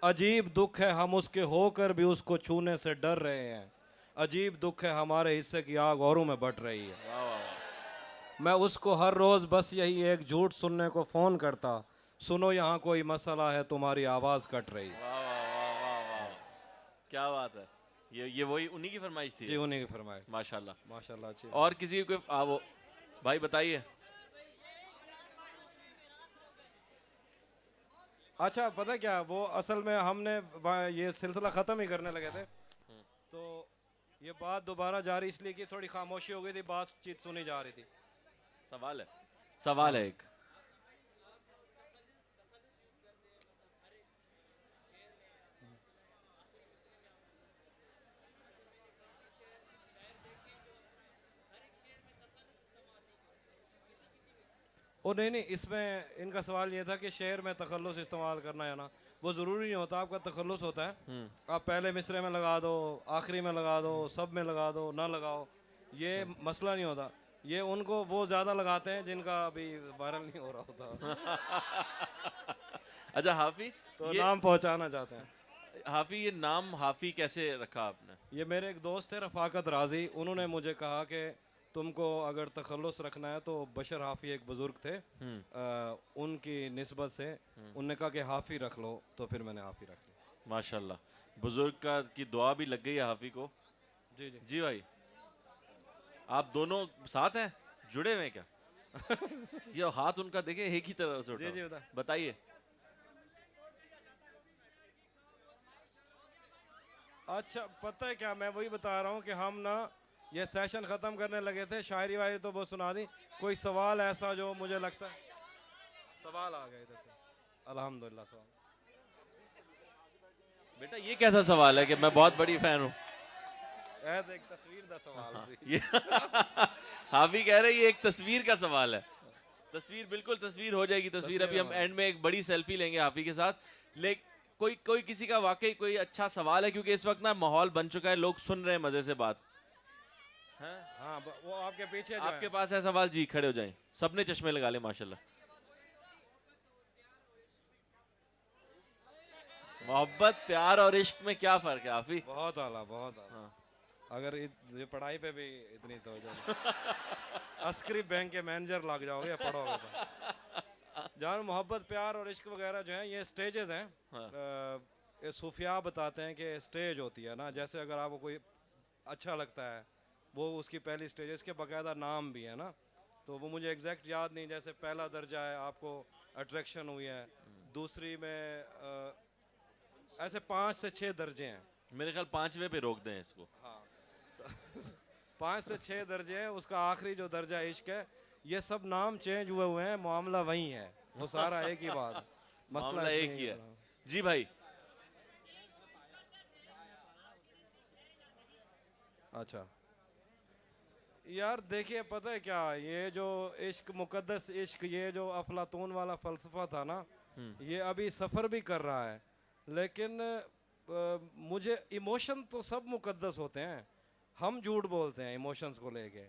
Speaker 2: अजीब दुख है हम उसके होकर भी उसको छूने से डर रहे हैं। अजीब दुख है हमारे हिस्से की आग औरों में बट रही है। मैं उसको हर रोज़ बस यही एक झूठ सुनने को फ़ोन करता, सुनो यहाँ कोई मसला है तुम्हारी आवाज़ कट रही है।
Speaker 1: वाह वाह वाह वाह वाह, क्या बात है। ये वही उन्हीं की फरमाइश थी?
Speaker 2: जी, उन्हीं की फरमाइश।
Speaker 1: माशाल्लाह
Speaker 2: माशाल्लाह, अच्छी।
Speaker 1: और किसी को वो भाई बताइए।
Speaker 2: अच्छा, पता क्या, वो असल में हमने ये सिलसिला ख़त्म ही करने लगे थे, तो ये बात दोबारा जारी इसलिए कि थोड़ी खामोशी हो गई थी, बातचीत सुनी जा रही थी।
Speaker 1: सवाल है, सवाल है एक।
Speaker 2: और नहीं, इसमें इनका सवाल ये था कि शेर में तखल्लुस इस्तेमाल करना है ना, वो ज़रूरी नहीं होता। आपका तखल्लुस होता है, आप पहले मिसरे में लगा दो, आखिरी में लगा दो, सब में लगा दो, ना लगाओ, ये मसला नहीं होता। ये उनको वो ज़्यादा लगाते हैं जिनका अभी वायरल नहीं हो रहा होता।
Speaker 1: अच्छा हाफी,
Speaker 2: तो नाम पहुंचाना चाहते हैं।
Speaker 1: हाफी, ये नाम हाफी कैसे रखा आपने?
Speaker 2: ये मेरे एक दोस्त थे रफ़ाकत राजी, उन्होंने मुझे कहा कि तुमको अगर तखल्लुस रखना है तो बशर हाफी एक बुजुर्ग थे, उनकी निस्बत से उनने कहा कि हाफी रख लो, तो फिर मैंने हाफी रख लिया।
Speaker 1: माशाल्लाह, बुजुर्ग का की दुआ भी लग गई है हाफी को।
Speaker 2: जी जी
Speaker 1: जी भाई, आप दोनों साथ हैं, जुड़े हुए हैं क्या? ये हाथ उनका देखे एक ही तरह से उठा।
Speaker 2: जी जी,
Speaker 1: बताइए।
Speaker 2: अच्छा, पता है क्या, मैं वही बता रहा हूँ कि हम ना ये सेशन ख़त्म करने लगे थे, शायरी वायरी तो वो सुना दी, कोई सवाल ऐसा जो मुझे लगता है। सवाल आ गए इधर से, अल्हम्दुलिल्लाह। सवाल
Speaker 1: बेटा ये कैसा सवाल है कि मैं बहुत बड़ी फैन हूँ?
Speaker 2: एक तस्वीर दा सवाल सी।
Speaker 1: ये हाफी कह रहे हैं ये एक तस्वीर का सवाल है। तस्वीर, बिल्कुल तस्वीर हो जाएगी। तस्वीर अभी हम एंड में एक बड़ी सेल्फी लेंगे हाफी के साथ। लेकिन कोई किसी का वाकई कोई अच्छा सवाल है, क्योंकि इस वक्त ना माहौल बन चुका है, लोग सुन रहे हैं मजे से बात।
Speaker 2: हाँ, वो आपके पीछे जो
Speaker 1: आपके
Speaker 2: है।
Speaker 1: पास है सवाल? जी खड़े हो जाएं, सबने चश्मे लगा ले माशाल्लाह। मोहब्बत प्यार और इश्क में क्या फर्क है आफी?
Speaker 2: बहुत आला, बहुत आला। अगर ये पढ़ाई पे भी इतनी तो अस्करी बैंक के मैनेजर लग जाओगे या पढ़ोगे तो। जान, मोहब्बत प्यार और इश्क वगैरह जो है ये स्टेजेस हैं। ये सूफिया बताते हैं कि स्टेज होती है ना, जैसे अगर आपको कोई अच्छा लगता है वो उसकी पहली स्टेज है, इसके बाकायदा नाम भी है ना, तो वो मुझे एग्जैक्ट याद नहीं। जैसे पहला दर्जा है आपको अट्रैक्शन हुई है, दूसरी में ऐसे 5 से 6 दर्जे हैं।
Speaker 1: मेरे ख्याल 5वें पे रोक दें इसको।
Speaker 2: 5 से 6 दर्जे हैं, उसका आखिरी जो दर्जा इश्क है, ये सब नाम चेंज हुए हैं, मामला वही है, वो सारा एक ही बात, मसला
Speaker 1: मामला एक
Speaker 2: इसमें
Speaker 1: ही है।
Speaker 2: है।
Speaker 1: जी भाई।
Speaker 2: अच्छा यार देखिए, पता है क्या, ये जो इश्क मुकद्दस इश्क, ये जो अफलातून वाला फलसफा था ना, ये अभी सफ़र भी कर रहा है, लेकिन मुझे इमोशन तो सब मुकद्दस होते हैं। हम झूठ बोलते हैं इमोशंस को लेके,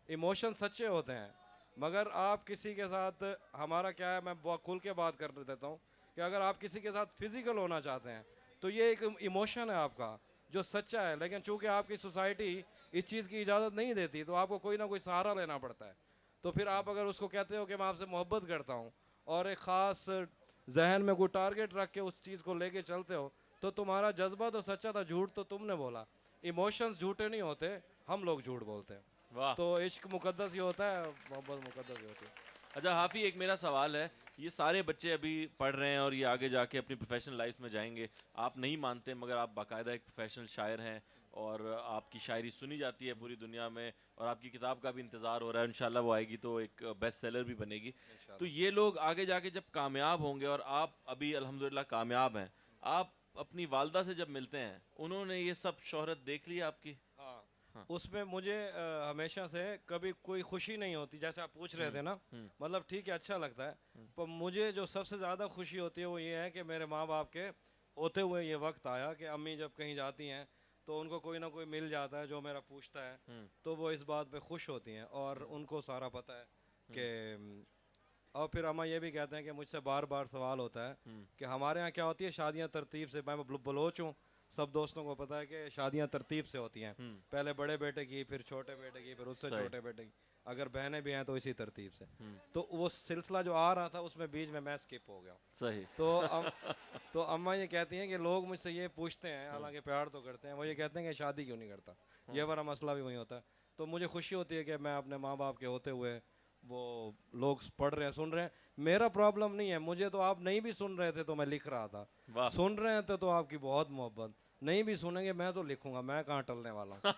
Speaker 2: इमोशन सच्चे होते हैं, मगर आप किसी के साथ, हमारा क्या है, मैं बहुत खुल के बात कर देता हूँ कि अगर आप किसी के साथ फिजिकल होना चाहते हैं तो ये एक इमोशन है आपका जो सच्चा है, लेकिन चूंकि आपकी सोसाइटी इस चीज़ की इजाज़त नहीं देती तो आपको कोई ना कोई सहारा लेना पड़ता है। तो फिर आप अगर उसको कहते हो कि मैं आपसे मोहब्बत करता हूँ और एक ख़ास जहन में कोई टारगेट रख के उस चीज़ को लेके चलते हो, तो तुम्हारा जज्बा तो सच्चा था, झूठ तो तुमने बोला। इमोशंस झूठे नहीं होते, हम लोग झूठ बोलते हैं।
Speaker 1: वाह।
Speaker 2: तो इश्क मुकद्दस ही होता है, मोहब्बत मुकद्दस ही होती है।
Speaker 1: अच्छा हाफी, एक मेरा सवाल है, ये सारे बच्चे अभी पढ़ रहे हैं और ये आगे जाके अपनी प्रोफेशनल लाइफ में जाएंगे, आप नहीं मानते मगर आप बाकायदा एक प्रोफेशनल शायर हैं और आपकी शायरी सुनी जाती है पूरी दुनिया में और आपकी किताब का भी इंतज़ार हो रहा है, इंशाल्लाह वो आएगी तो एक बेस्ट सेलर भी बनेगी। तो ये लोग आगे जाके जब कामयाब होंगे और आप अभी अल्हम्दुलिल्लाह कामयाब हैं, आप अपनी वालदा से जब मिलते हैं, उन्होंने ये सब शोहरत देख ली आपकी?
Speaker 2: हाँ। उसमें मुझे हमेशा से कभी कोई खुशी नहीं होती, जैसे आप पूछ रहे थे ना, मतलब ठीक है अच्छा लगता है, पर मुझे जो सबसे ज़्यादा खुशी होती है वो ये है कि मेरे माँ बाप के होते हुए ये वक्त आया कि अम्मी जब कहीं जाती हैं तो उनको कोई ना कोई मिल जाता है जो मेरा पूछता है, तो वो इस बात पे खुश होती हैं और उनको सारा पता है कि, और फिर अम्मा ये भी कहते हैं कि मुझसे बार बार सवाल होता है कि हमारे यहाँ क्या होती है शादियाँ तरतीब से, मैं बलोच हूँ, सब दोस्तों को पता है कि शादियां तरतीब से होती हैं, पहले बड़े बेटे की, फिर छोटे बेटे की, फिर उससे छोटे बेटे की, अगर बहनें भी हैं तो इसी तरतीब से। तो वो सिलसिला जो आ रहा था उसमें बीच में मैं स्किप हो गया।
Speaker 1: सही।
Speaker 2: तो अम्मा ये कहती हैं कि लोग मुझसे ये पूछते हैं, हालांकि प्यार तो करते हैं, वो ये कहते हैं कि शादी क्यों नहीं करता, ये बड़ा मसला भी वही होता है। तो मुझे खुशी होती है कि मैं अपने माँ बाप के होते हुए वो लोग पढ़ रहे हैं, सुन रहे हैं। मेरा प्रॉब्लम नहीं है, मुझे तो आप नहीं भी सुन रहे थे तो मैं लिख रहा था, सुन रहे हैं तो आपकी बहुत मोहब्बत, नहीं भी सुनेंगे मैं तो लिखूंगा, मैं कहाँ टलने वाला हूँ।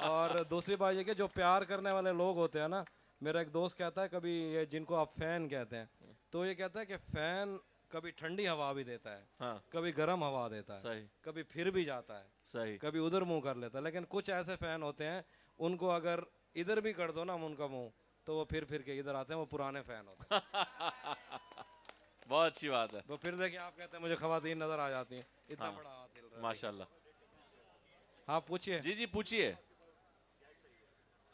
Speaker 2: और दूसरी बात ये कि जो प्यार करने वाले लोग होते हैं ना, मेरा एक दोस्त कहता है कभी, ये जिनको आप फ़ैन कहते हैं, तो ये कहता है कि फ़ैन कभी ठंडी हवा भी देता है,
Speaker 1: हाँ।
Speaker 2: कभी गर्म हवा देता है,
Speaker 1: सही।
Speaker 2: कभी फिर भी जाता है,
Speaker 1: सही।
Speaker 2: कभी उधर मुंह कर लेता है, लेकिन कुछ ऐसे फ़ैन होते हैं उनको अगर इधर भी कर दो ना उनका मुंह, तो वो फिर के इधर आते हैं, वो पुराने फ़ैन होते हैं।
Speaker 1: बहुत अच्छी बात है।
Speaker 2: तो फिर देखिए आप कहते हैं मुझे ख़वातीन नज़र आ जाती हैं, इतना बड़ा हाथ हिल रहा है।
Speaker 1: माशाल्लाह।
Speaker 2: हाँ पूछिए।
Speaker 1: जी जी पूछिए।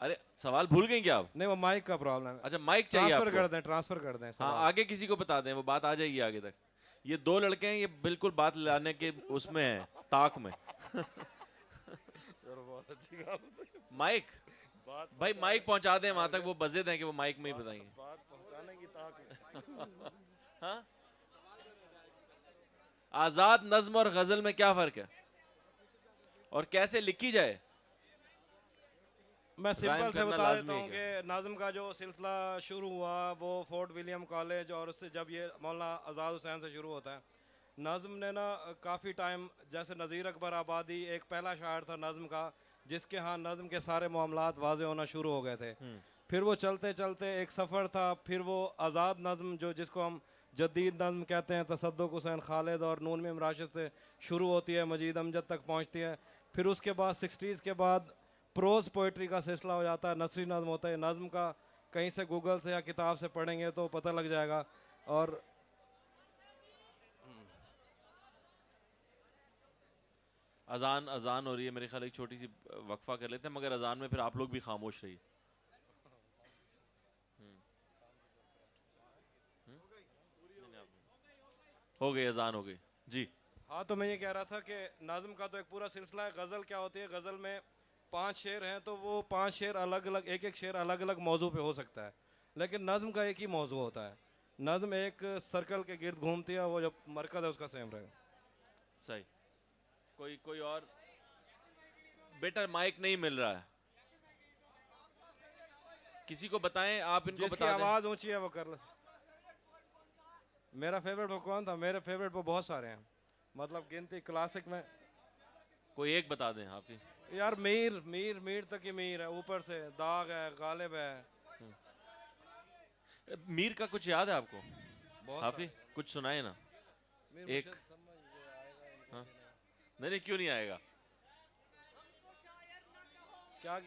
Speaker 1: अरे सवाल भूल गए क्या आप?
Speaker 2: नहीं, वो माइक का प्रॉब्लम है।
Speaker 1: अच्छा माइक चाहिए
Speaker 2: ट्रांसफर
Speaker 1: आपको?
Speaker 2: कर दें, ट्रांसफर कर दें।
Speaker 1: हाँ आगे किसी को बता दें, वो बात आ जाएगी आगे तक। ये दो लड़के हैं, ये बिल्कुल बात लाने के उसमें है, ताक में। माइक भाई माइक पहुंचा दें वहां तक, वो बजे दें कि वो माइक में ही बताएंगे।
Speaker 2: बात पहुंचाने की ताक में।
Speaker 1: हाँ? आजाद नज्म और गजल में क्या फर्क है और कैसे लिखी जाए?
Speaker 2: मैं सिंपल
Speaker 1: राइम
Speaker 2: से
Speaker 1: करना
Speaker 2: बता
Speaker 1: लाजमी
Speaker 2: देता
Speaker 1: है
Speaker 2: हूँ
Speaker 1: क्या?
Speaker 2: कि नाज़म का जो सिलसिला शुरू हुआ वो फोर्ट विलियम कॉलेज, और उससे जब ये मौलाना आज़ाद हुसैन से शुरू होता है। नाज़म ने ना काफ़ी टाइम, जैसे नज़ीर अकबर आबादी एक पहला शायर था नाज़म का, जिसके यहाँ नज़म के सारे मामलात वाज़े होना शुरू हो गए थे। फिर वो चलते चलते एक सफ़र था, फिर वो आज़ाद नज़म जो जिसको हम जदीद नज़म कहते हैं, तसद्दुक़ हुसैन खालिद और नून मीम राशिद से शुरू होती है, मजीद अमजद तक पहुँचती है। फिर उसके बाद 60s के बाद प्रोज़ पोइट्री का सिलसिला हो जाता है, नसरी नज़म होता है। नज़म का कहीं से गूगल से या किताब से पढ़ेंगे तो पता लग जाएगा। और
Speaker 1: अजान अजान हो रही है, मेरे ख्याल एक छोटी सी वक्फा कर लेते हैं, मगर अजान में फिर आप लोग भी खामोश रहिए। हो गई अजान हो गई जी।
Speaker 2: हाँ, तो मैं ये कह रहा था कि नाज़म का तो एक पूरा सिलसिला है। गज़ल क्या होती है, गज़ल में 5 शेर हैं, तो वो 5 शेर अलग अलग, एक एक शेर अलग अलग मौजू पे हो सकता है, लेकिन नज़म का एक ही मौजू होता है। नज़म एक सर्कल के गिर्द घूमती है, वो जो मरकज़ है उसका सेम रहेगा।
Speaker 1: सही। कोई कोई और? बेटा माइक नहीं मिल रहा है, किसी को बताएं, आप इनको
Speaker 2: जिसकी
Speaker 1: बता दें।
Speaker 2: आवाज़ ऊंची है वो कर ले। मेरा फेवरेट वो कौन था? मेरे फेवरेट वो बहुत सारे हैं, मतलब गिनती क्लासिक में।
Speaker 1: कोई एक बता दें हाफी।
Speaker 2: यार मीर मीर मीर तक ही मीर है, ऊपर से दाग है, गालिब है।
Speaker 1: मीर का कुछ याद है आपको
Speaker 2: बहुत
Speaker 1: हाफी? कुछ सुनाए ना
Speaker 2: मीर
Speaker 1: एक।
Speaker 2: मुर्शिद समझ में आएगा
Speaker 1: हाँ? नहीं नहीं, क्यों नहीं आएगा?
Speaker 2: क्या?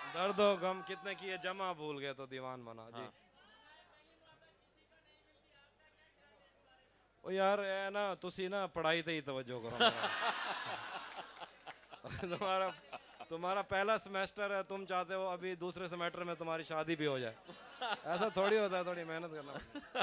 Speaker 2: दर्द और गम कितने किए जमा, भूल गए तो दीवान बना जी।
Speaker 1: हाँ।
Speaker 2: ओ यार है ना, तुसी ना पढ़ाई ते ही तवज्जो करो मेरा। तुम्हारा तुम्हारा पहला सेमेस्टर है, तुम चाहते हो अभी दूसरे सेमेस्टर में तुम्हारी शादी भी हो जाए। ऐसा थोड़ी होता है, थोड़ी मेहनत करना पड़ता है।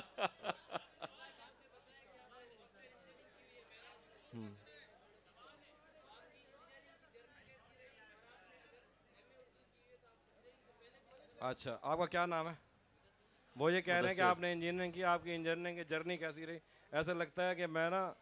Speaker 2: अच्छा, आपका क्या नाम है? वो ये कह रहे हैं कि
Speaker 1: मुदस्सिर।
Speaker 2: आपने इंजीनियरिंग की, आपकी इंजीनियरिंग की जर्नी कैसी रही? ऐसा लगता है कि मैं ना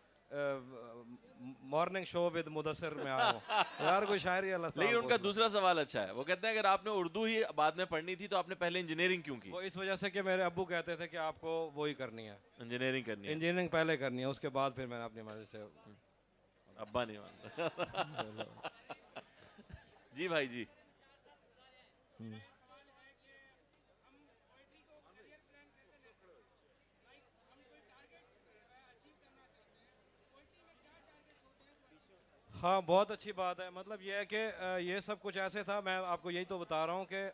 Speaker 2: मॉर्निंग शो विद मुदस्सिर में आया हूँ। यार कोई शायरी अल्लाह साहब
Speaker 1: लेकिन उनका
Speaker 2: पूछ लो।
Speaker 1: दूसरा सवाल अच्छा है, वो कहते हैं अगर आपने उर्दू ही बाद में पढ़नी थी तो आपने पहले इंजीनियरिंग क्यों की?
Speaker 2: वो इस वजह से कि मेरे अब्बू कहते थे कि आपको वही करनी है,
Speaker 1: इंजीनियरिंग करनी है।
Speaker 2: इंजीनियरिंग पहले करनी है, उसके बाद फिर मैंने अपनी मर्जी से।
Speaker 1: अब्बा नहीं मानता। जी भाई जी।
Speaker 2: हाँ, बहुत अच्छी बात है। मतलब ये है कि ये सब कुछ ऐसे था, मैं आपको यही तो बता रहा हूँ कि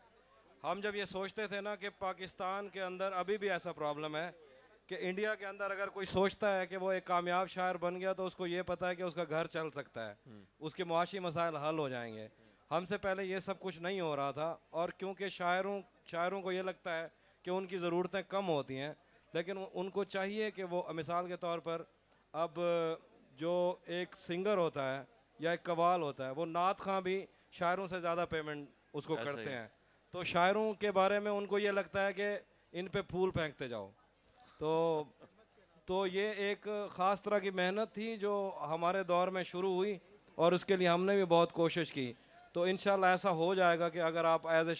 Speaker 2: हम जब ये सोचते थे ना कि पाकिस्तान के अंदर अभी भी ऐसा प्रॉब्लम है कि इंडिया के अंदर अगर कोई सोचता है कि वो एक कामयाब शायर बन गया तो उसको ये पता है कि उसका घर चल सकता है, उसके मुआशी मसाइल हल हो जाएंगे। हमसे पहले ये सब कुछ नहीं हो रहा था, और क्योंकि शायरों को ये लगता है कि उनकी ज़रूरतें कम होती हैं, लेकिन उनको चाहिए कि वो मिसाल के तौर पर अब जो एक सिंगर होता है या एक कवाल होता है, वो नात खां भी शायरों से ज़्यादा पेमेंट उसको
Speaker 1: ऐसा
Speaker 2: करते
Speaker 1: ही।
Speaker 2: हैं। तो शायरों के बारे में उनको ये लगता है कि इन पे फूल फेंकते जाओ। तो ये एक ख़ास तरह की मेहनत थी जो हमारे दौर में शुरू हुई, और उसके लिए हमने भी बहुत कोशिश की। तो इंशाल्लाह ऐसा हो जाएगा कि अगर आप एज ए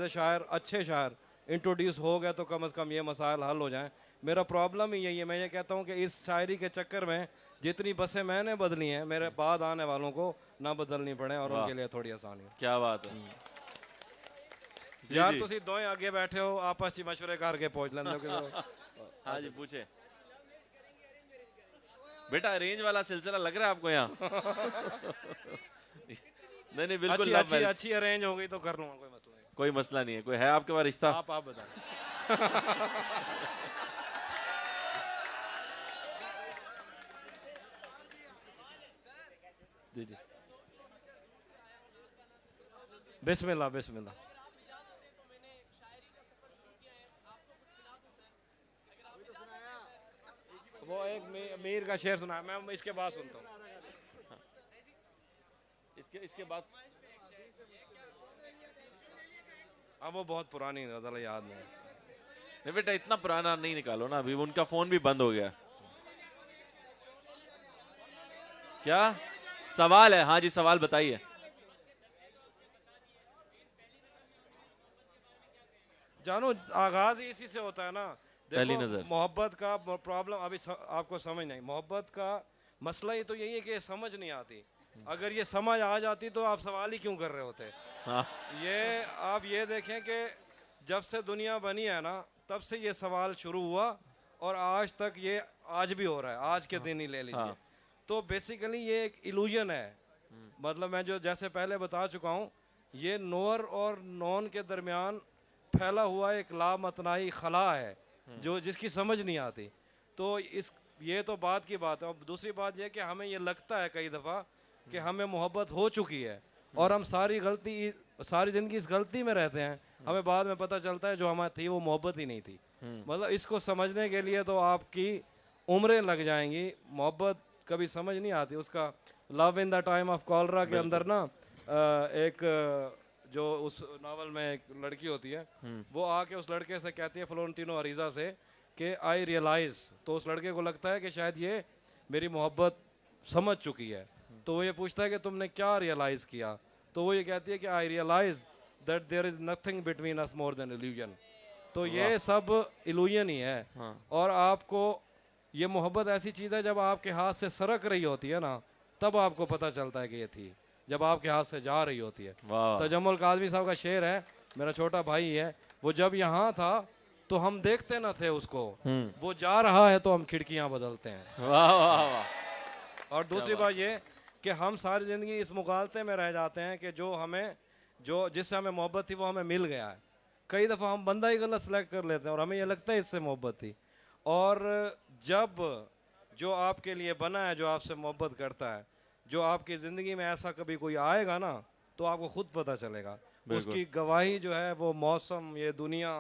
Speaker 2: शायर अच्छे शायर इंट्रोड्यूस हो गए तो कम से कम ये मसाइल हल हो जाएं। मेरा प्रॉब्लम ही यही है, मैं ये कहता हूँ कि इस शायरी के चक्कर में जितनी बसें मैंने बदली हैं, मेरे बाद आने वालों को ना बदलनी पड़े और
Speaker 1: वाह।
Speaker 2: उनके लिए थोड़ी आसानी हो।
Speaker 1: क्या बात है। जी,
Speaker 2: यार
Speaker 1: जी।
Speaker 2: तुसी दोएं आगे बैठे हो, आपस में मशवरे करके पहुंच लेंदे हो कि
Speaker 1: हाँ जी पूछे। बेटा अरेंज वाला सिलसिला लग रहा है आपको यहाँ? नहीं नहीं बिल्कुल
Speaker 2: अच्छी
Speaker 1: love
Speaker 2: अच्छी
Speaker 1: marriage।
Speaker 2: अच्छी अरेंज हो गई तो कर लूँगा, कोई मसला नहीं।
Speaker 1: कोई मसला नहीं है। कोई है आपके पास रिश्ता?
Speaker 2: आप बताओ। जी जी, बिस्मिल्लाह बिस्मिल्लाह। वो एक मीर का शेर सुना, मैं इसके बाद सुनता हूँ।
Speaker 1: इसके बाद
Speaker 2: हाँ, वो बहुत पुरानी गजल है, याद नहीं।
Speaker 1: नहीं बेटा इतना पुराना नहीं निकालो ना, अभी उनका फोन भी बंद हो गया। क्या सवाल है? हाँ जी सवाल बताइए।
Speaker 2: जानो आगाज ही इसी से होता है ना।
Speaker 1: पहली
Speaker 2: देखो
Speaker 1: नजर।
Speaker 2: मोहब्बत का प्रॉब्लम अभी आपको समझ नहीं, मोहब्बत का मसला ही तो यही है कि ये समझ नहीं आती। अगर ये समझ आ जाती तो आप सवाल ही क्यों कर रहे होते?
Speaker 1: हाँ
Speaker 2: ये आप ये देखें कि जब से दुनिया बनी है ना, तब से ये सवाल शुरू हुआ और आज तक ये आज भी हो रहा है, आज के दिन ही ले लीजिए।
Speaker 1: हाँ।
Speaker 2: तो बेसिकली ये एक इल्यूजन है। मतलब मैं जो जैसे पहले बता चुका हूँ, ये नोर और नॉन के दरमियान फैला हुआ एक लामतनाई खला है जो जिसकी समझ नहीं आती। तो ये तो बात की बात है। अब दूसरी बात यह कि हमें ये लगता है कई दफ़ा कि हमें मोहब्बत हो चुकी है और हम सारी ज़िंदगी इस गलती में रहते हैं। हमें बाद में पता चलता है जो हमारी थी वो मोहब्बत ही नहीं थी। मतलब इसको समझने के लिए तो आपकी उम्रें लग जाएंगी। मोहब्बत कभी समझ नहीं आती उसका। Love in the time of cholera के अंदर ना एक जो उस नावल में एक लड़की होती है, वो आके उस लड़के से कहती है फ्लोरेंटिनो अरीजा से कि आई रियलाइज़, तो उस लड़के को लगता है कि शायद ये मेरी मोहब्बत समझ चुकी है। तो वो ये पूछता है कि तुमने क्या रियलाइज़ किया, तो वो ये कहती है कि I realise that there is nothing between us more than illusion. तो ये सब इल्यूजन ही है। और आपको ये मोहब्बत ऐसी चीज़ है, जब आपके हाथ से सरक रही होती है ना, तब आपको पता चलता है कि ये थी, जब आपके हाथ से जा रही होती है। तजम्मुल काज़मी साहब का शेर है, मेरा छोटा भाई है, वो जब यहाँ था तो हम देखते न थे उसको, वो जा रहा है तो हम खिड़कियाँ बदलते हैं।
Speaker 1: वाह वाह वाह।
Speaker 2: और दूसरी बात ये कि हम सारी ज़िंदगी इस मुगालते में रह जाते हैं कि जिससे हमें मोहब्बत थी वो हमें मिल गया है। कई दफ़ा हम बंदा ही गलत सेलेक्ट कर लेते हैं और हमें ये लगता है इससे मोहब्बत थी। और जब जो आपके लिए बना है, जो आपसे मोहब्बत करता है, जो आपकी ज़िंदगी में ऐसा कभी कोई आएगा ना, तो आपको खुद पता चलेगा। उसकी गवाही जो है वो मौसम, ये दुनिया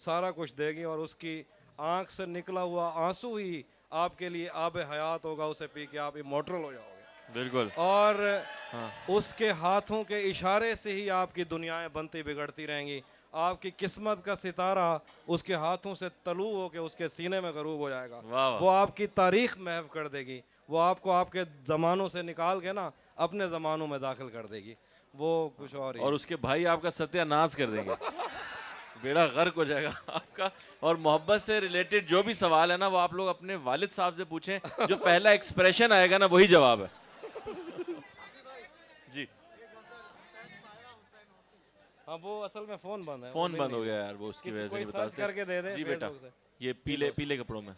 Speaker 2: सारा कुछ देगी। और उसकी आँख से निकला हुआ आंसू ही आपके लिए आब हयात होगा, उसे पी के आप इमोर्टल हो जाओगे।
Speaker 1: बिल्कुल।
Speaker 2: और उसके हाथों के इशारे से ही आपकी दुनियाएं बनती बिगड़ती रहेंगी। आपकी किस्मत का सितारा उसके हाथों से तलू होके उसके सीने में गरूब हो जाएगा। वो आपकी तारीख महव कर देगी। वो आपको आपके ज़मानों से निकाल के ना अपने ज़मानों में दाखिल कर देगी। वो कुछ और
Speaker 1: उसके भाई आपका सत्यानाश कर देंगे। बेड़ा गर्क हो जाएगा आपका। और मोहब्बत से रिलेटेड जो भी सवाल है ना, वो आप लोग अपने वालिद साहब से पूछें। जो पहला एक्सप्रेशन आएगा ना, वही जवाब है। जी
Speaker 2: हाँ, वो असल में फ़ोन बंद है।
Speaker 1: फ़ोन बंद हो गया यार, वो उसकी वजह से नहीं बता सकते।
Speaker 2: करके दे दे।
Speaker 1: जी बेटा, ये पीले कपड़ों में।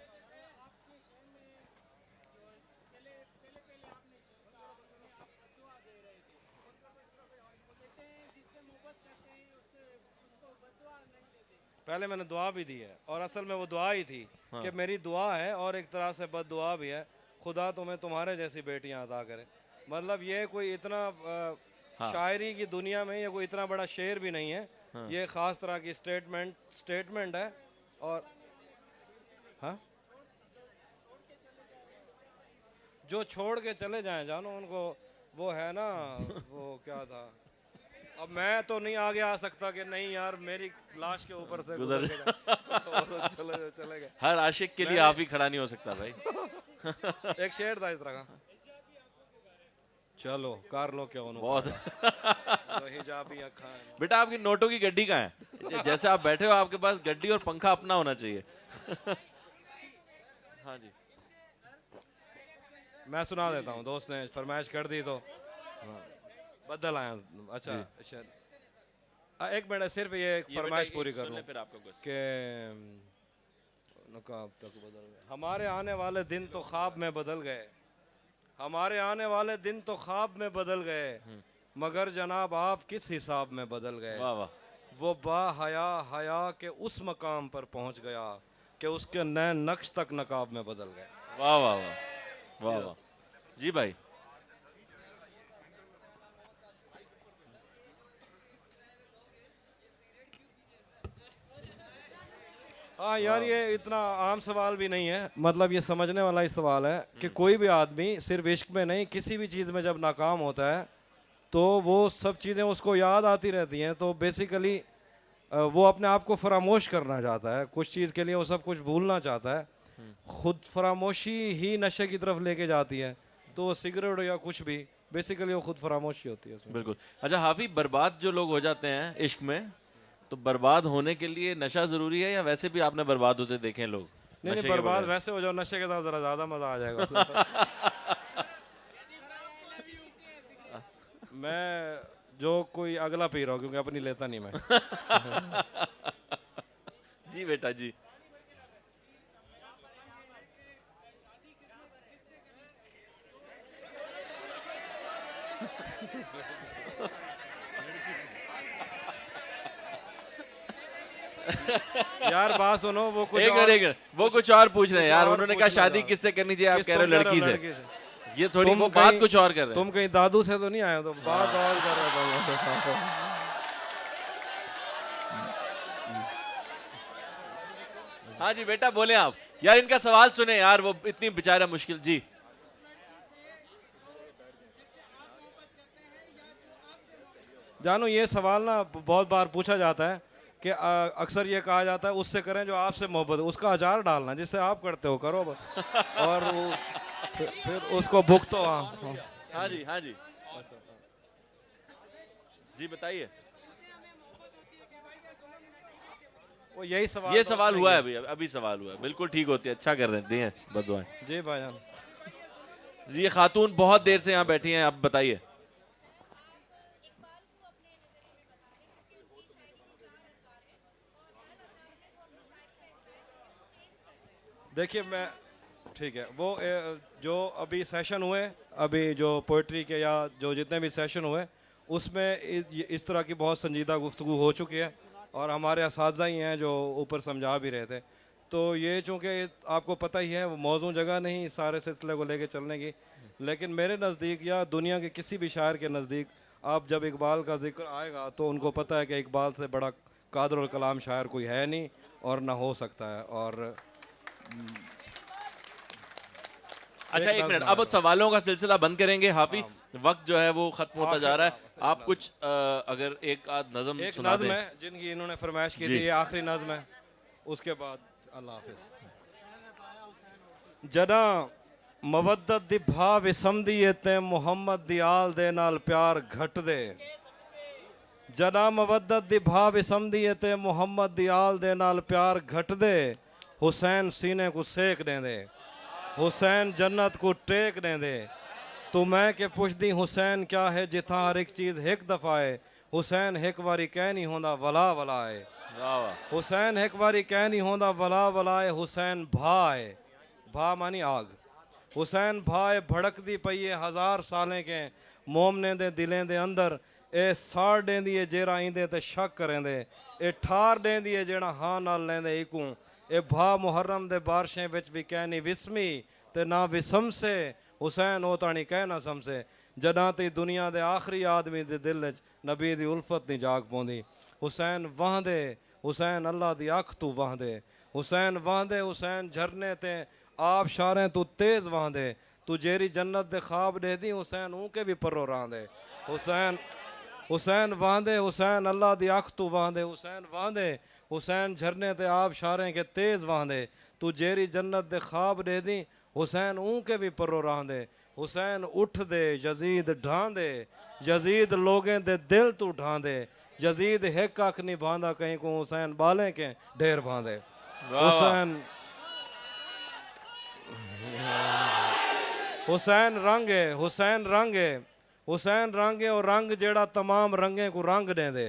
Speaker 2: पहले मैंने दुआ भी दी है, और असल में वो दुआ ही थी कि मेरी दुआ है और एक तरह से बद दुआ भी है, खुदा तुम्हें तुम्हारे जैसी बेटियां अता करे। मतलब ये कोई इतना शायरी की दुनिया में ये कोई इतना बड़ा शेर भी नहीं है। ये ख़ास तरह की स्टेटमेंट है। और हाँ, जो छोड़ के चले जाएं जानो उनको, वो है ना, वो क्या था, अब मैं तो नहीं आगे आ सकता कि नहीं यार मेरी लाश के ऊपर से गुजर चले गए।
Speaker 1: हर आशिक के लिए आप ही खड़ा नहीं हो सकता भाई।
Speaker 2: एक शेर था इस तरह का, चलो कर लो क्या
Speaker 1: बहुत।
Speaker 2: हिजाबी अखा।
Speaker 1: बेटा आपकी नोटों की गड्डी कहाँ है? जैसे आप बैठे हो, आपके पास गड्डी और पंखा अपना होना चाहिए। हाँ जी,
Speaker 2: मैं सुना देता हूँ, दोस्त ने फरमाइश कर दी तो बदल आया। अच्छा एक मिनट, सिर्फ ये फरमाइश पूरी कर लूँ कि नकाब तक बदल गए। हमारे आने वाले दिन तो ख्वाब में बदल गए, हमारे आने वाले दिन तो ख्वाब में बदल गए, मगर जनाब आप किस हिसाब में बदल गए।
Speaker 1: वाह वाह।
Speaker 2: वो हया के उस मकाम पर पहुंच गया कि उसके नए नक्श तक नकाब में बदल गए।
Speaker 1: वाह वाह वाह वाह वाह। जी भाई,
Speaker 2: हाँ यार, ये इतना आम सवाल भी नहीं है। मतलब ये समझने वाला ही सवाल है कि कोई भी आदमी सिर्फ इश्क में नहीं, किसी भी चीज़ में जब नाकाम होता है तो वो सब चीज़ें उसको याद आती रहती हैं। तो बेसिकली वो अपने आप को फरामोश करना चाहता है, कुछ चीज़ के लिए वो सब कुछ भूलना चाहता है। खुद फरामोशी ही नशे की तरफ लेके जाती है। तो सिगरेट या कुछ भी, बेसिकली वो खुद फरामोशी होती है उसमें।
Speaker 1: बिल्कुल। अच्छा हाफी, बर्बाद जो लोग हो जाते हैं इश्क में, तो बर्बाद होने के लिए नशा जरूरी है या वैसे भी आपने बर्बाद होते देखे हैं लोग?
Speaker 2: नहीं, बर्बाद वैसे हो जाओ, नशे के साथ जरा ज्यादा मजा आ जाएगा। मैं जो कोई अगला पी रहा हूँ, क्योंकि अपनी लेता नहीं मैं।
Speaker 1: जी बेटा जी।
Speaker 2: यार बात सुनो, वो कुछ
Speaker 1: एक वो कुछ और पूछ रहे हैं यार। उन्होंने कहा शादी किससे करनी चाहिए, आप कह रहे हो लड़की से। ये थोड़ी वो बात कुछ और कर रहे हैं।
Speaker 2: तुम कहीं दादू से तो नहीं आए हो, तो बात और कर रहे थे।
Speaker 1: हाँ जी बेटा बोले आप यार, इनका सवाल सुने यार, वो इतनी बेचारा मुश्किल। जी
Speaker 2: जानू, ये सवाल ना बहुत बार पूछा जाता है कि अक्सर ये कहा जाता है उससे करें जो आपसे मोहब्बत है, उसका अचार डालना जिससे आप करते हो करो और वो फिर उसको भुगतो। हाँ
Speaker 1: हाँ जी, हाँ जी, जी बताइए।
Speaker 2: वो यही सवाल,
Speaker 1: ये सवाल हुआ है अभी, अभी सवाल हुआ है, बिल्कुल ठीक होती है, अच्छा कर रहे हैं, बदुआएं।
Speaker 2: जी भाईजान।
Speaker 1: जी ये खातून बहुत देर से यहाँ बैठी हैं, आप बताइए।
Speaker 2: देखिए मैं, ठीक है, वो जो अभी सेशन हुए, अभी जो पोइट्री के या जो जितने भी सेशन हुए, उसमें इस तरह की बहुत संजीदा गुफ्तगू हो चुकी है और हमारे असातिज़ा ही हैं जो ऊपर समझा भी रहे थे। तो ये चूँकि आपको पता ही है वो मौजूद जगह नहीं इस सारे सिलसिले को लेके चलने की, लेकिन मेरे नज़दीक या दुनिया के किसी भी शायर के नज़दीक आप जब इकबाल का जिक्र आएगा तो उनको पता है कि इकबाल से बड़ा कादर और कलाम शायर कोई है नहीं और ना हो सकता है। और
Speaker 1: अच्छा एक मिनट, अब सवालों का सिलसिला बंद करेंगे हाफी, वक्त जो है वो खत्म होता जा रहा है। आप कुछ अगर एक आध नज़म
Speaker 2: एक
Speaker 1: सुना
Speaker 2: नज़म
Speaker 1: दें।
Speaker 2: है जिनकी इन्होंने फरमाइश की थी, ये आखिरी नज़म है, उसके बाद अल्लाह हाफिज। जना मवद्दत दी भा विसमदी ते मुहम्मद दी आल दे नाल प्यार घट दे। जना मवद्दत दी भा विसमदी ते मुहम्मद दी आल दे नाल प्यार घट दे। हुसैन सीने को सेक देंदे, हुसैन जन्नत को टेक देंदे। तो मैं के पुछदी हुसैन क्या है जिथा हर एक चीज़ एक दफ़ा है। हुसैन एक बारी कह नहीं होंदा वला वला है। हुसैन एक बारी कह नहीं होंदा वला वला है। हुसैन भा है, भा मानी आग। हुसैन भा है भड़कदी पई है हज़ार सालें के मोमने दे दिलें दे अंदर। ए साड़ देंदी है जेरा इंदे ते शक करेंदे। ए ठार देंदी है जेड़ा हाँ नाल लेंदे इकू। ए भा मुहर्रम दे बारशें विच भी कहनी विस्मी ते ना विसम से। हुसैन ओ तानी कह ना समसे। जदा ती दुनिया दे आखिरी आदमी दे दिल च नबी दी उल्फत नहीं जाग पौंदी। हुसैन वहदे, हुसैन अल्लाह दी अख तू वहदे। हुसैन वहदे, हुसैन झरने ते आप शारें तू तेज वहदे। तू जेरी जन्नत दे ख्वाब दे दी हुसैन ऊके भी परो रांदे। हुसैन हुसैन वहदे, हुसैन अल्लाह दी अख तू वहदे। हुसैन वहदे, हुसैन झरने ते आप शारें के तेज वहदे। तू जेरी जन्नत दे ख्वाब दे दी हुसैन ऊके भी परो रांदे। हुसैन उठ दे यजीद ढांदे, यजीद लोगें दे दिल तू ढांदे। यजीद एक अख नहीं बांधा कहीं को हुसैन बालें के ढेर बांधे। हुसैन हुसैन रंग है, हुसैन रंग है, हुसैन रंग है और रंग जेड़ा तमाम रंगे को रंग देंदे।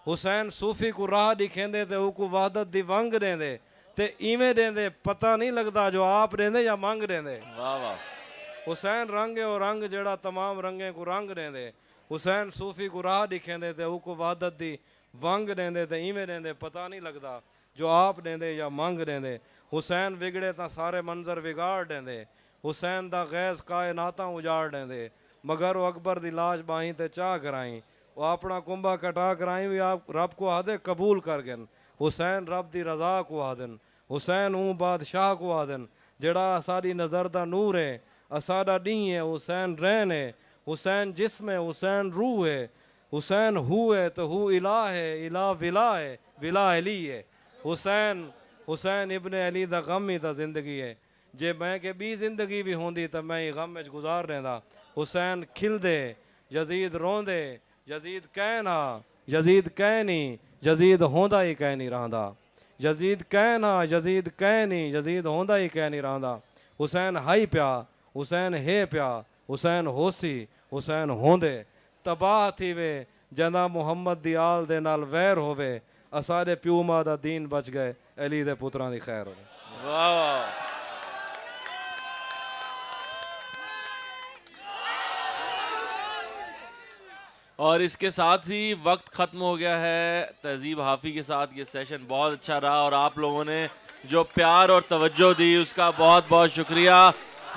Speaker 2: हुसैन सूफी को राह दिखेंदे ते उको वहदत दी वंग देंदे ते इवें देंदे पता नहीं लगता जो आप देंदे या मंग देंदे।
Speaker 1: वाह वाह।
Speaker 2: हुसैन रंग है और रंग जेड़ा तमाम रंगे को रंग देंदे। हुसैन सूफी को राह दिखेंदे ते उको वहदत दी वंग देंदे ते इवें देंदे पता नहीं लगता जो आप देंदे या मंग देंदे। हुसैन विगड़े तां सारे मंजर विगाड़ देंदे। हुसैन दा गैस कायनातां उजाड़ देंदे। मगर वो अकबर दी लाश बाहीं ते चाह कराई। वो अपना कुंभा कटा कराई भी आप रब को आदे कबूल कर गन। हुसैन रब दी रजा को आदन। हुसैन ऊँ बादशाह को आदन जड़ा सारी नज़र दा नूर है। असादा डी है हुसैन रैन है। हुसैन जिस्म है, हुसैन रूह है। हुसैन हु है तो हु इला है, इला विला है, विला अली है। हुसैन हुसैन इब्ने अली दा गम ही दा जिंदगी है। जे मैं के बी जिंदगी भी होंदी तो मैं गम में गुजार रहा। हुसैन खिलदे, यजीद रोंदे, यजीद कहना, यजीद कहनी, यजीद होंदा ही कह नहीं रहा। यजीद कहना, यजीद कहनी, यजीद होंदा ही कह नहीं रहा। हुसैन हाई प्या, हुसैन हे प्या, हुसैन होसी, हुसैन होंदे। तबाह थी वे जना मुहम्मद दी आल दे नाल वैर होवे। असारे प्यू मां दा दीन बच गए, अली दे पुत्रां दी खैर होवे।
Speaker 1: वाह वाह। और इसके साथ ही वक्त ख़त्म हो गया है। तहजीब हाफी के साथ ये सेशन बहुत अच्छा रहा और आप लोगों ने जो प्यार और तवज्जो दी उसका बहुत बहुत शुक्रिया।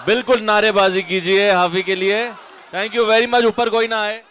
Speaker 1: बिल्कुल नारेबाजी कीजिए हाफी के लिए। Thank you very much. ऊपर कोई ना आए।